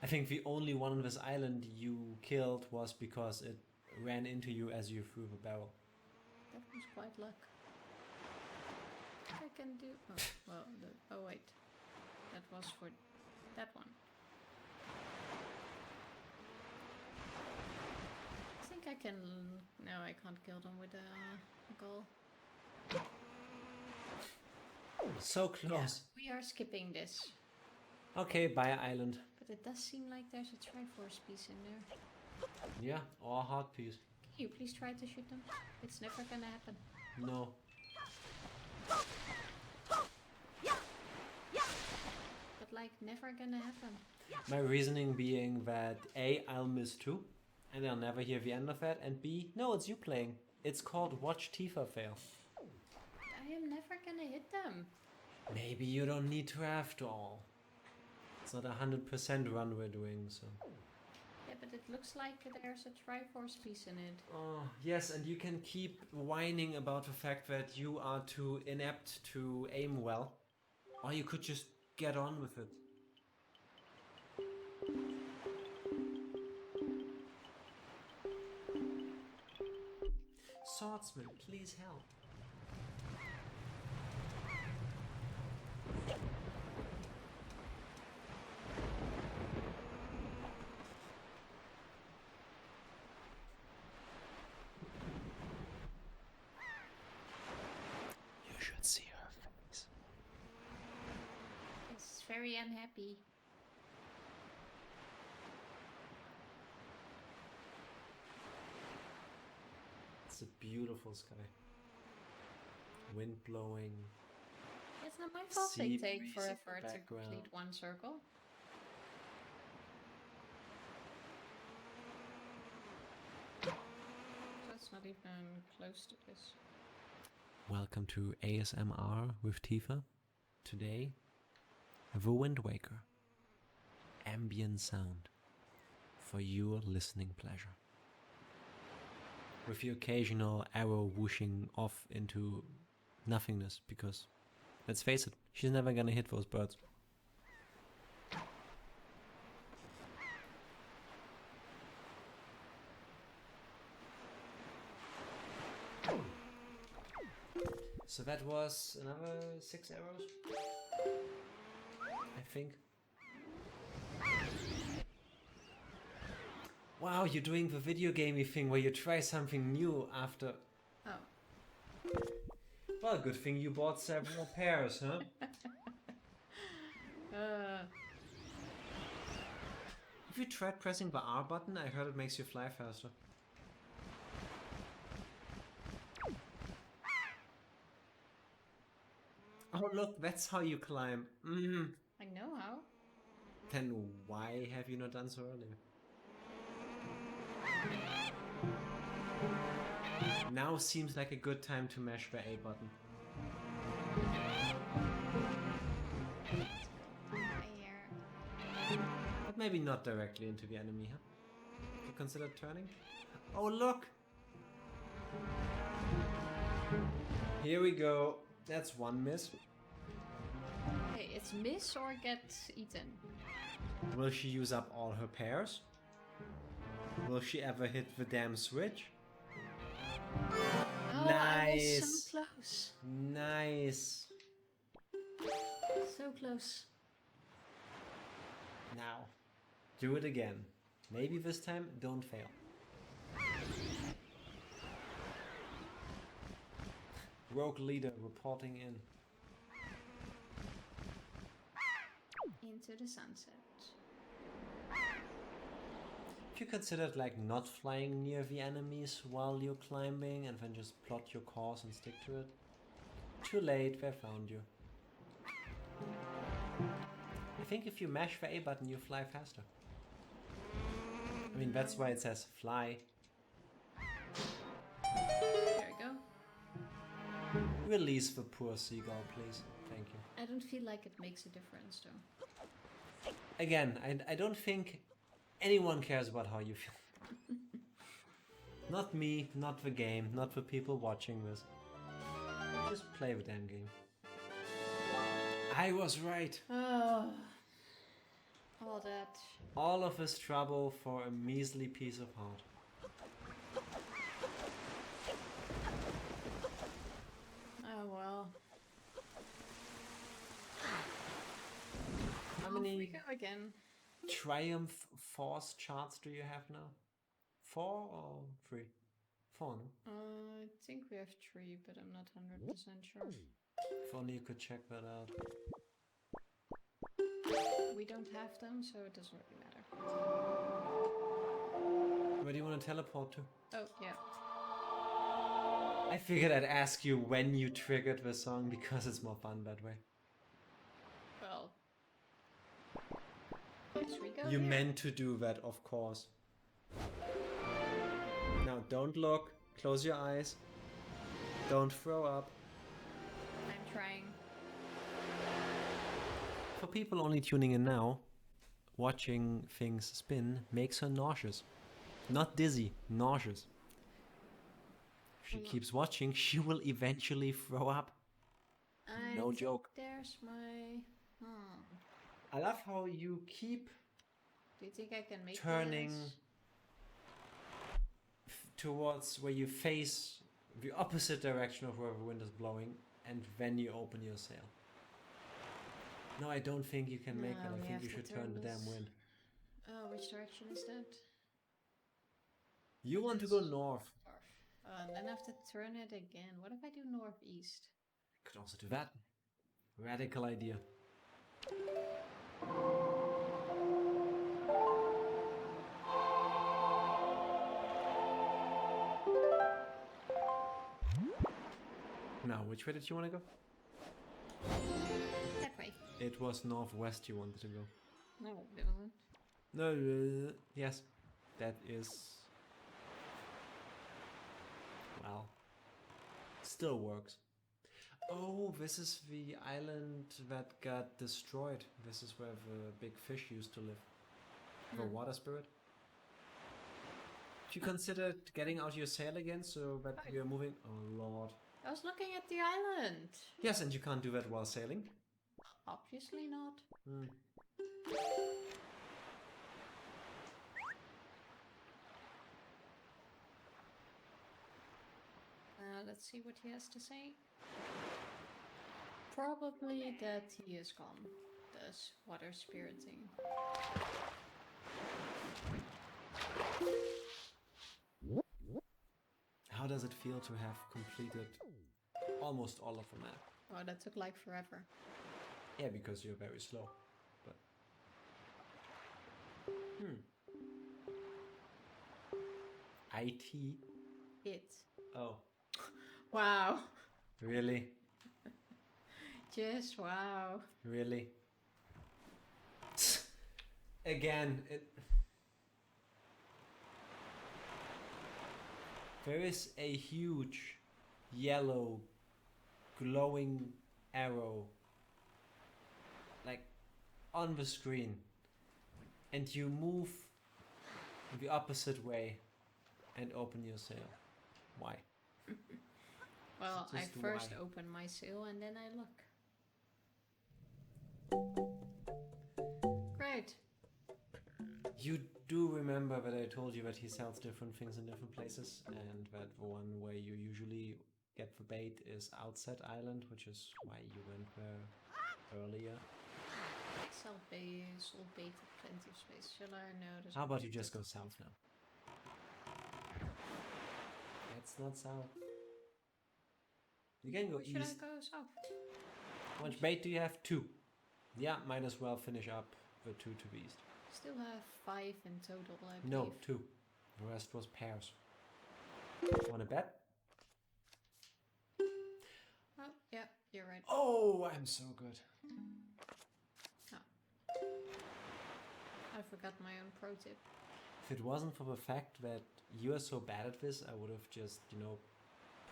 I think the only one on this island you killed was because it ran into you as you threw the barrel. That was quite luck. I can do... Oh, well, oh wait. That was for that one. I think I can... No, I can't kill them with a gull. So close. Yeah, we are skipping this. Okay, buy an island. But it does seem like there's a Triforce piece in there. Yeah, or a heart piece. Can you please try to shoot them? It's never gonna happen. No. But like, never gonna happen. My reasoning being that A, I'll miss too, and I'll never hear the end of that, and B, no, it's you playing. It's called Watch Tifa Fail. I am never gonna hit them. Maybe you don't need to after all. It's not 100% run we're doing, so... Yeah, but it looks like there's a Triforce piece in it. Oh, yes, and you can keep whining about the fact that you are too inept to aim well. Or you could just get on with it. Swordsman, please help. You should see her face. It's very unhappy. It's a beautiful sky. Wind blowing. It's not my fault they Sea take breeze in forever the to background. complete one circle. That's not even close to this. Welcome to ASMR with Tifa. Today, The Wind Waker. Ambient sound for your listening pleasure. With the occasional arrow whooshing off into nothingness, because, let's face it, she's never gonna hit those birds. So that was another 6 arrows, I think. Wow, you're doing the video gamey thing where you try something new after... Oh. Well, good thing you bought several pairs, huh? Have you tried pressing the R button? I heard it makes you fly faster. Oh look, that's how you climb. I know how. Then why have you not done so earlier? Now seems like a good time to mash the A button. But maybe not directly into the enemy, huh? You consider turning? Oh look! Here we go. That's one miss. Okay, it's miss or get eaten. Will she use up all her pairs? Will she ever hit the damn switch? Oh, Nice! I was so close. Nice! So close. Now, do it again. Maybe this time, don't fail. Rogue leader reporting in. Into the sunset. If you considered like not flying near the enemies while you're climbing and then just plot your course and stick to it, too late, they found you. I think if you mash the A button, you fly faster. I mean, that's why it says fly. There we go. Release the poor seagull, please. Thank you. I don't feel like it makes a difference, though. Again, I don't think anyone cares about how you feel. Not me, not the game, not the people watching this. Just play the damn game. I was right. Oh, all that. All of this trouble for a measly piece of heart. Oh well. How Off we many go again. Triumph Force charts do you have now? 4 or 3? 4, no? I think we have 3, but I'm not 100% sure. If only you could check that out. We don't have them, so it doesn't really matter. Where do you want to teleport to? Oh, yeah. I figured I'd ask you when you triggered the song because it's more fun that way. Well. Yes, we go You here. meant to do that, of course. Now don't look, close your eyes. Don't throw up. I'm trying. For people only tuning in now, watching things spin makes her nauseous. Not dizzy, nauseous. If she keeps watching, she will eventually throw up. No joke. There's my... I love how you keep Do you think I can make turning this? towards where you face the opposite direction of where the wind is blowing, and then you open your sail. No, I don't think you can make No, that. we I think have you to should turn turn the damn this. wind. Oh, which direction is that? You want to go north. And then I have to turn it again. What if I do northeast? Could also do that. Radical idea. Now, which way did you want to go? That way. It was northwest you wanted to go. No, it wasn't. No, yes. That is... well... still works. Oh, this is the island that got destroyed. This is where the big fish used to live. The water spirit. Have you considered getting out your sail again so that we are moving? Oh lord. I was looking at the island. Yes, and you can't do that while sailing? Obviously not. Hmm. Let's see what he has to say. Probably that he is gone. Does water spiriting. How does it feel to have completed almost all of the map? Oh, that took like forever. Yeah, because you're very slow. But IT? It. Oh, Wow. really? Just wow. Really? Again, there is a huge yellow glowing arrow like on the screen, and you move the opposite way and open your sail. Why? Well, I Just first why? open my sail and then I look. Great. You do remember that I told you that he sells different things in different places, and that the one where you usually get the bait is outside island, which is why you went there earlier. I sell base, all bait at plenty of space. Shall I notice? How about you just go south now? That's not south. You can go Should I east. go south? How much bait do you have? 2. Yeah, might as well finish up the 2 to the east. Still have 5 in total, I believe. No, 2. The rest was pairs. Wanna bet? Oh, yeah, you're right. Oh, I'm so good. I forgot my own pro tip. If it wasn't for the fact that you are so bad at this, I would have just,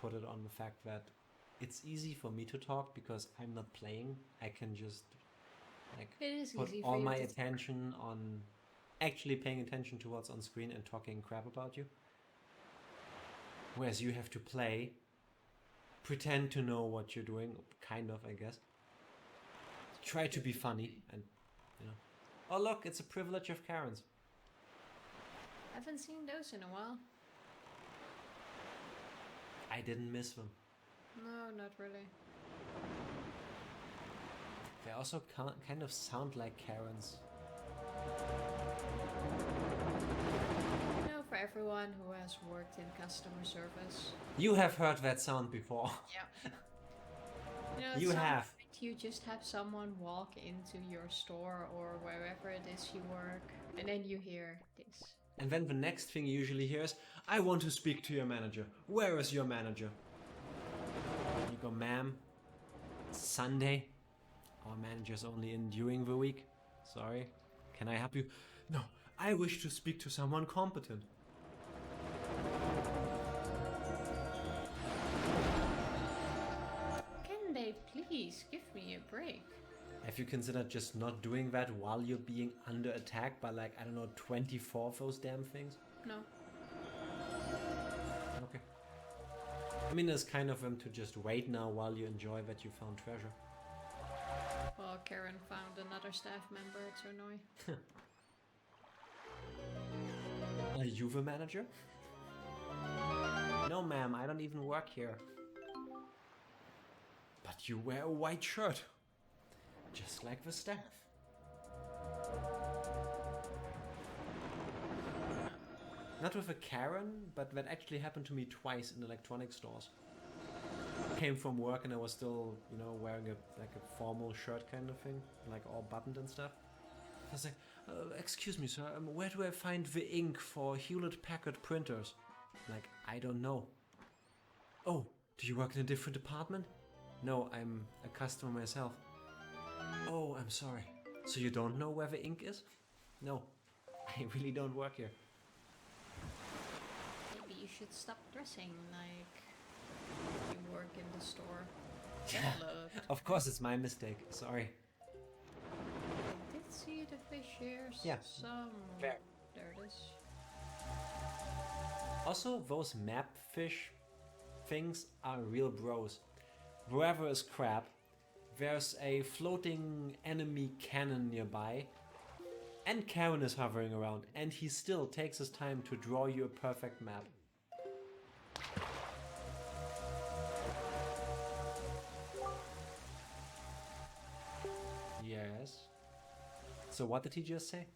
put it on the fact that it's easy for me to talk because I'm not playing. I can just, It is put easy for all you my to attention on actually paying attention to what's on screen and talking crap about you. Whereas you have to play, pretend to know what you're doing, kind of, I guess. Try to be funny and, Oh look, it's a privilege of Karen's. Haven't seen those in a while. I didn't miss them. No, not really. They also kind of sound like Karen's. For everyone who has worked in customer service. You have heard that sound before. Yeah. You have. You just have someone walk into your store or wherever it is you work, and then you hear this. And then the next thing you usually hear is, I want to speak to your manager. Where is your manager? You go, ma'am, it's Sunday. Our manager's only in during the week. Sorry. Can I help you? No, I wish to speak to someone competent. Can they please give me a break? Have you considered just not doing that while you're being under attack by 24 of those damn things? No. Okay. I mean, it's kind of them to just wait now while you enjoy that you found treasure. Well, Karen found another staff member, it's so annoying. Are you the manager? No, ma'am, I don't even work here. But you wear a white shirt. Just like the staff. Not with a Karen, but that actually happened to me twice in electronic stores. Came from work and I was still, wearing a formal shirt kind of thing, all buttoned and stuff. I was like, excuse me, sir, where do I find the ink for Hewlett-Packard printers? I don't know. Oh, do you work in a different department? No, I'm a customer myself. Oh, I'm sorry. So you don't know where the ink is? No, I really don't work here. Maybe you should stop dressing like you work in the store. Yeah, of course it's my mistake. Sorry. I did see the fish here Yeah. somewhere. Fair. There it is. Also, those map fish things are real bros. Wherever is crab, there's a floating enemy cannon nearby, and Karen is hovering around, and he still takes his time to draw you a perfect map. Yes. So what did he just say?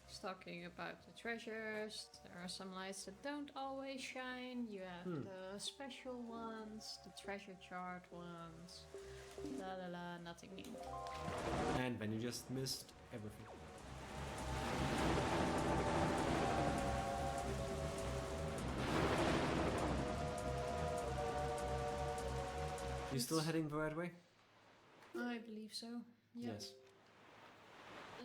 He's talking about the treasures. There are some lights that don't always shine. You have the special ones, the treasure chart ones. La la la, nothing new. And then you just missed everything. You still heading the right way? I believe so. Yep. Yes.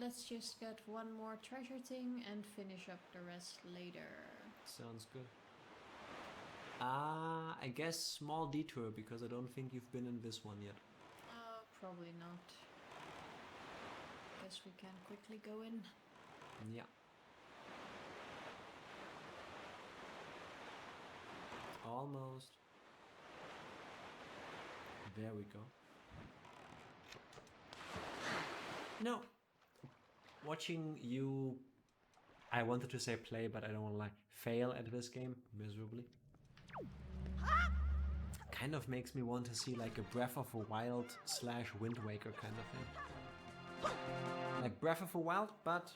Let's just get one more treasure thing and finish up the rest later. Sounds good. I guess small detour because I don't think you've been in this one yet. Probably not. Guess we can quickly go in. Yeah. Almost. There we go. No. Watching you, I wanted to say play, but I don't want to lie, fail at this game miserably. Kind of makes me want to see like a Breath of a Wild / Wind Waker kind of thing. Like Breath of a Wild, but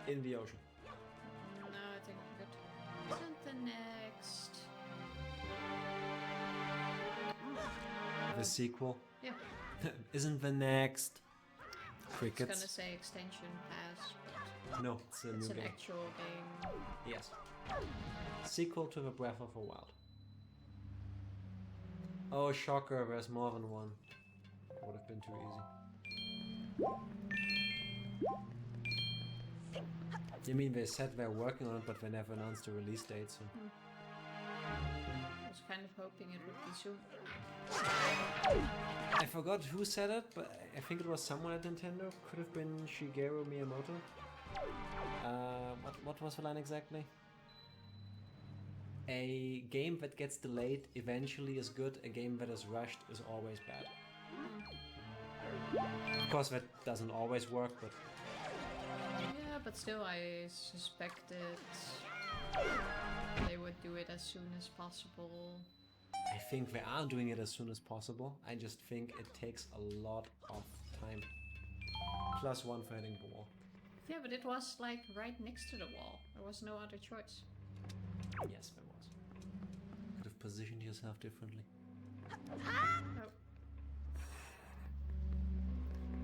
in the ocean. No, I think we're good. Isn't the next... The sequel. Yeah. Isn't the next I Crickets? was gonna say extension pass, but No, it's a it's new an game. actual game. Yes. Sequel to the Breath of the Wild. Oh, shocker, there's more than one. Would have been too easy. You mean they said they're working on it, but they never announced the release date, so... I was kind of hoping it would be soon. I forgot who said it, but I think it was someone at Nintendo. Could have been Shigeru Miyamoto. What was the line exactly? A game that gets delayed eventually is good. A game that is rushed is always bad. Of course, that doesn't always work, but... Yeah, but still I suspected they would do it as soon as possible. I think they are doing it as soon as possible. I just think it takes a lot of time. +1 for hitting the wall. Yeah, but it was like right next to the wall. There was no other choice. Yes, there was. Could have positioned yourself differently. Oh.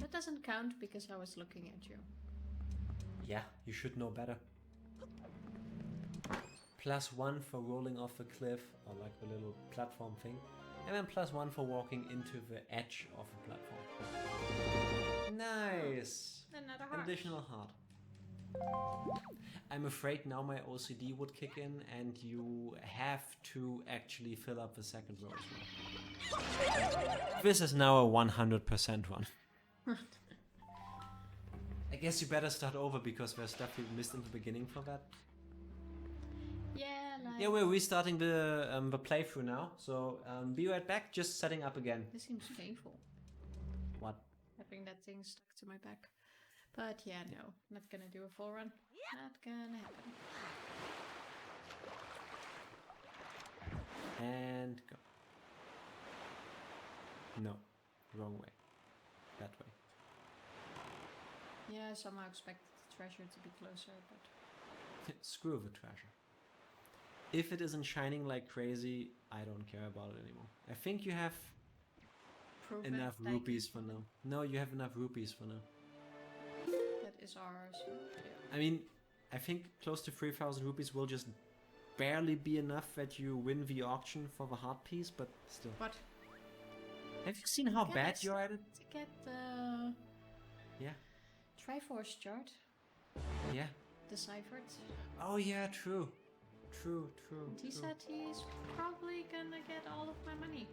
That doesn't count because I was looking at you. Yeah, you should know better. +1 for rolling off a cliff, or like the little platform thing. And then +1 for walking into the edge of a platform. Nice! Another heart. Additional heart. I'm afraid now my OCD would kick in and you have to actually fill up the second row as well. This is now a 100% one. I guess you better start over because there's stuff you missed in the beginning for that. Yeah, like... Yeah, we're restarting the playthrough now, so be right back, just setting up again. This seems painful. What? Having that thing stuck to my back. But yeah, no, not gonna do a full run. Not gonna happen. And go. No, wrong way. That way. Yeah, I somehow expected the treasure to be closer, but... Screw the treasure. If it isn't shining like crazy, I don't care about it anymore. I think you have Prove enough it, like, rupees for now. No, you have enough rupees for now. that is ours. Yeah. I mean, I think close to 3,000 rupees will just barely be enough that you win the auction for the heart piece, but still. What? Have you seen how Get bad us you're at it? To get the... Yeah. Triforce chart. Yeah. Deciphered. Oh yeah, true. True. He said he's probably gonna get all of my money.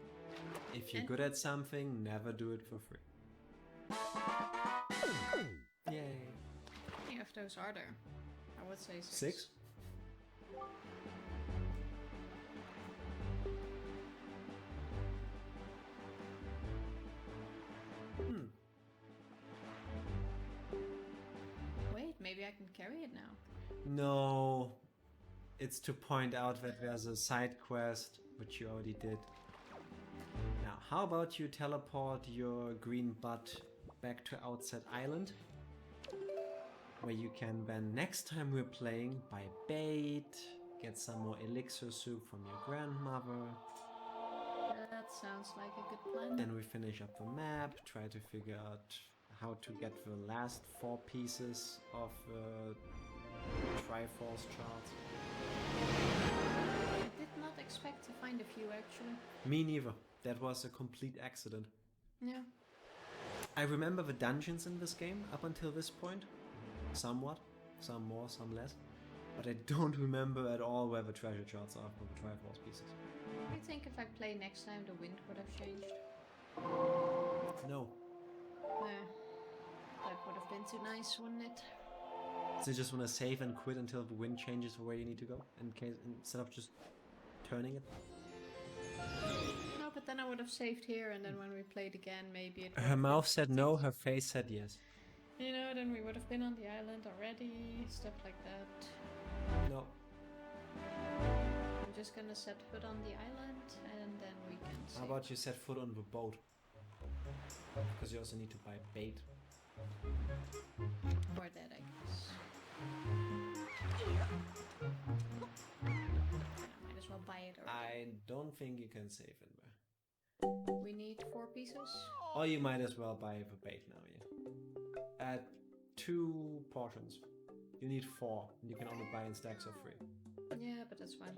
If you're good at something, never do it for free. Yay. How many of those are there? I would say 6. 6? I can carry it now. No. It's to point out that there's a side quest, which you already did. Now, how about you teleport your green butt back to Outset Island? Where you can then, next time we're playing, buy bait, get some more elixir soup from your grandmother. That sounds like a good plan. Then we finish up the map, try to figure out how to get the last 4 pieces of Triforce charts. I did not expect to find a few actually. Me neither. That was a complete accident. Yeah. I remember the dungeons in this game up until this point. Somewhat. Some more, some less. But I don't remember at all where the treasure charts are for the Triforce pieces. I think if I play next time, the wind would have changed. No. That would have been too nice, wouldn't it? So you just want to save and quit until the wind changes where you need to go? Instead of just turning it? No, but then I would have saved here, and then when we played again, maybe it would Her have mouth been said no, her face said yes. You know, then we would have been on the island already, stuff like that. No. I'm just gonna set foot on the island, and then we can How about you set foot on the boat? Because you also need to buy bait. Or that, I guess. Might as well buy it already. I don't think you can save in there. We need 4 pieces. Or you might as well buy the bait now, yeah. 2 portions. You need 4. You can only buy in stacks of 3. Yeah, but that's fine.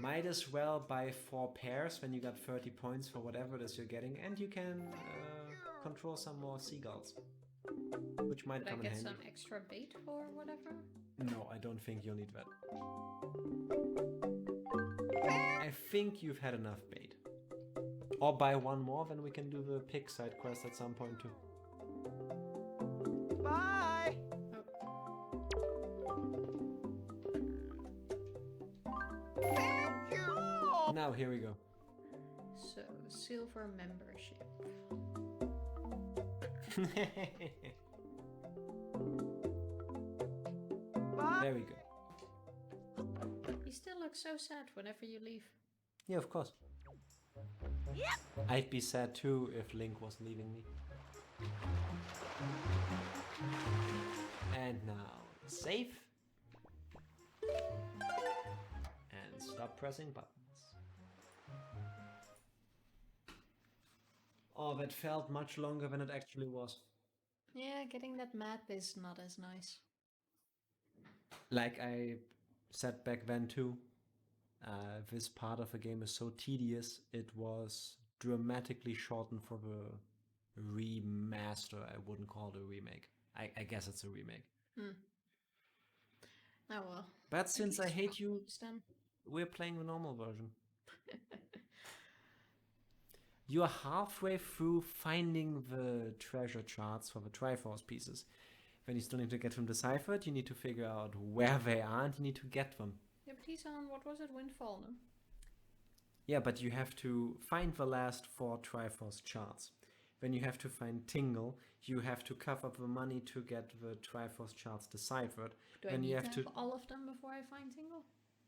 Might as well buy 4 pairs when you got 30 points for whatever it is you're getting, and you can control some more seagulls, which might come in handy. Could I get some extra bait for whatever? No, I don't think you'll need that. I think you've had enough bait. Or buy 1 more, then we can do the pig side quest at some point too. Bye! Thank you! Now, here we go. So, silver membership. There we go. You still look so sad whenever you leave. Yeah, of course. Yep. I'd be sad too if Link was leaving me. And now, save. And stop pressing buttons. Oh, that felt much longer than it actually was. Yeah, getting that map is not as nice. Like I said back then too, this part of the game is so tedious, it was dramatically shortened for the remaster. I wouldn't call it a remake. I guess it's a remake. Oh well. But since I hate you, Then. we're playing the normal version. You're halfway through finding the treasure charts for the Triforce pieces. Then you still need to get them deciphered, you need to figure out where they are, and you need to get them. Yeah, but he's on, what was it, Windfall, no? Yeah, but you have to find the last 4 Triforce charts. Then you have to find Tingle, you have to cover up the money to get the Triforce charts deciphered. Do I then need you to have have all of them before I find Tingle?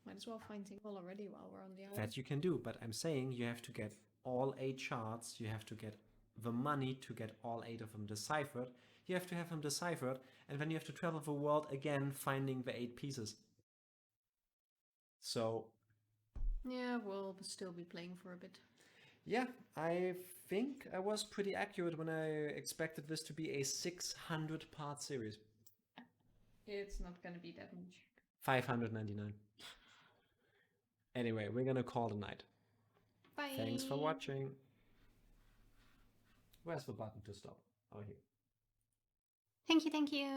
Might as well find Tingle already while we're on the island. That you can do, but I'm saying you have to get all 8 charts, you have to get the money to get all 8 of them deciphered, you have to have them deciphered, and then you have to travel the world again finding the 8 pieces. So... yeah, we'll still be playing for a bit. yeah, I think I was pretty accurate when I expected this to be a 600 part series. It's not gonna be that much. 599. Anyway, we're gonna call it a night. Bye! Thanks for watching. Where's the button to stop? Oh, here. Thank you!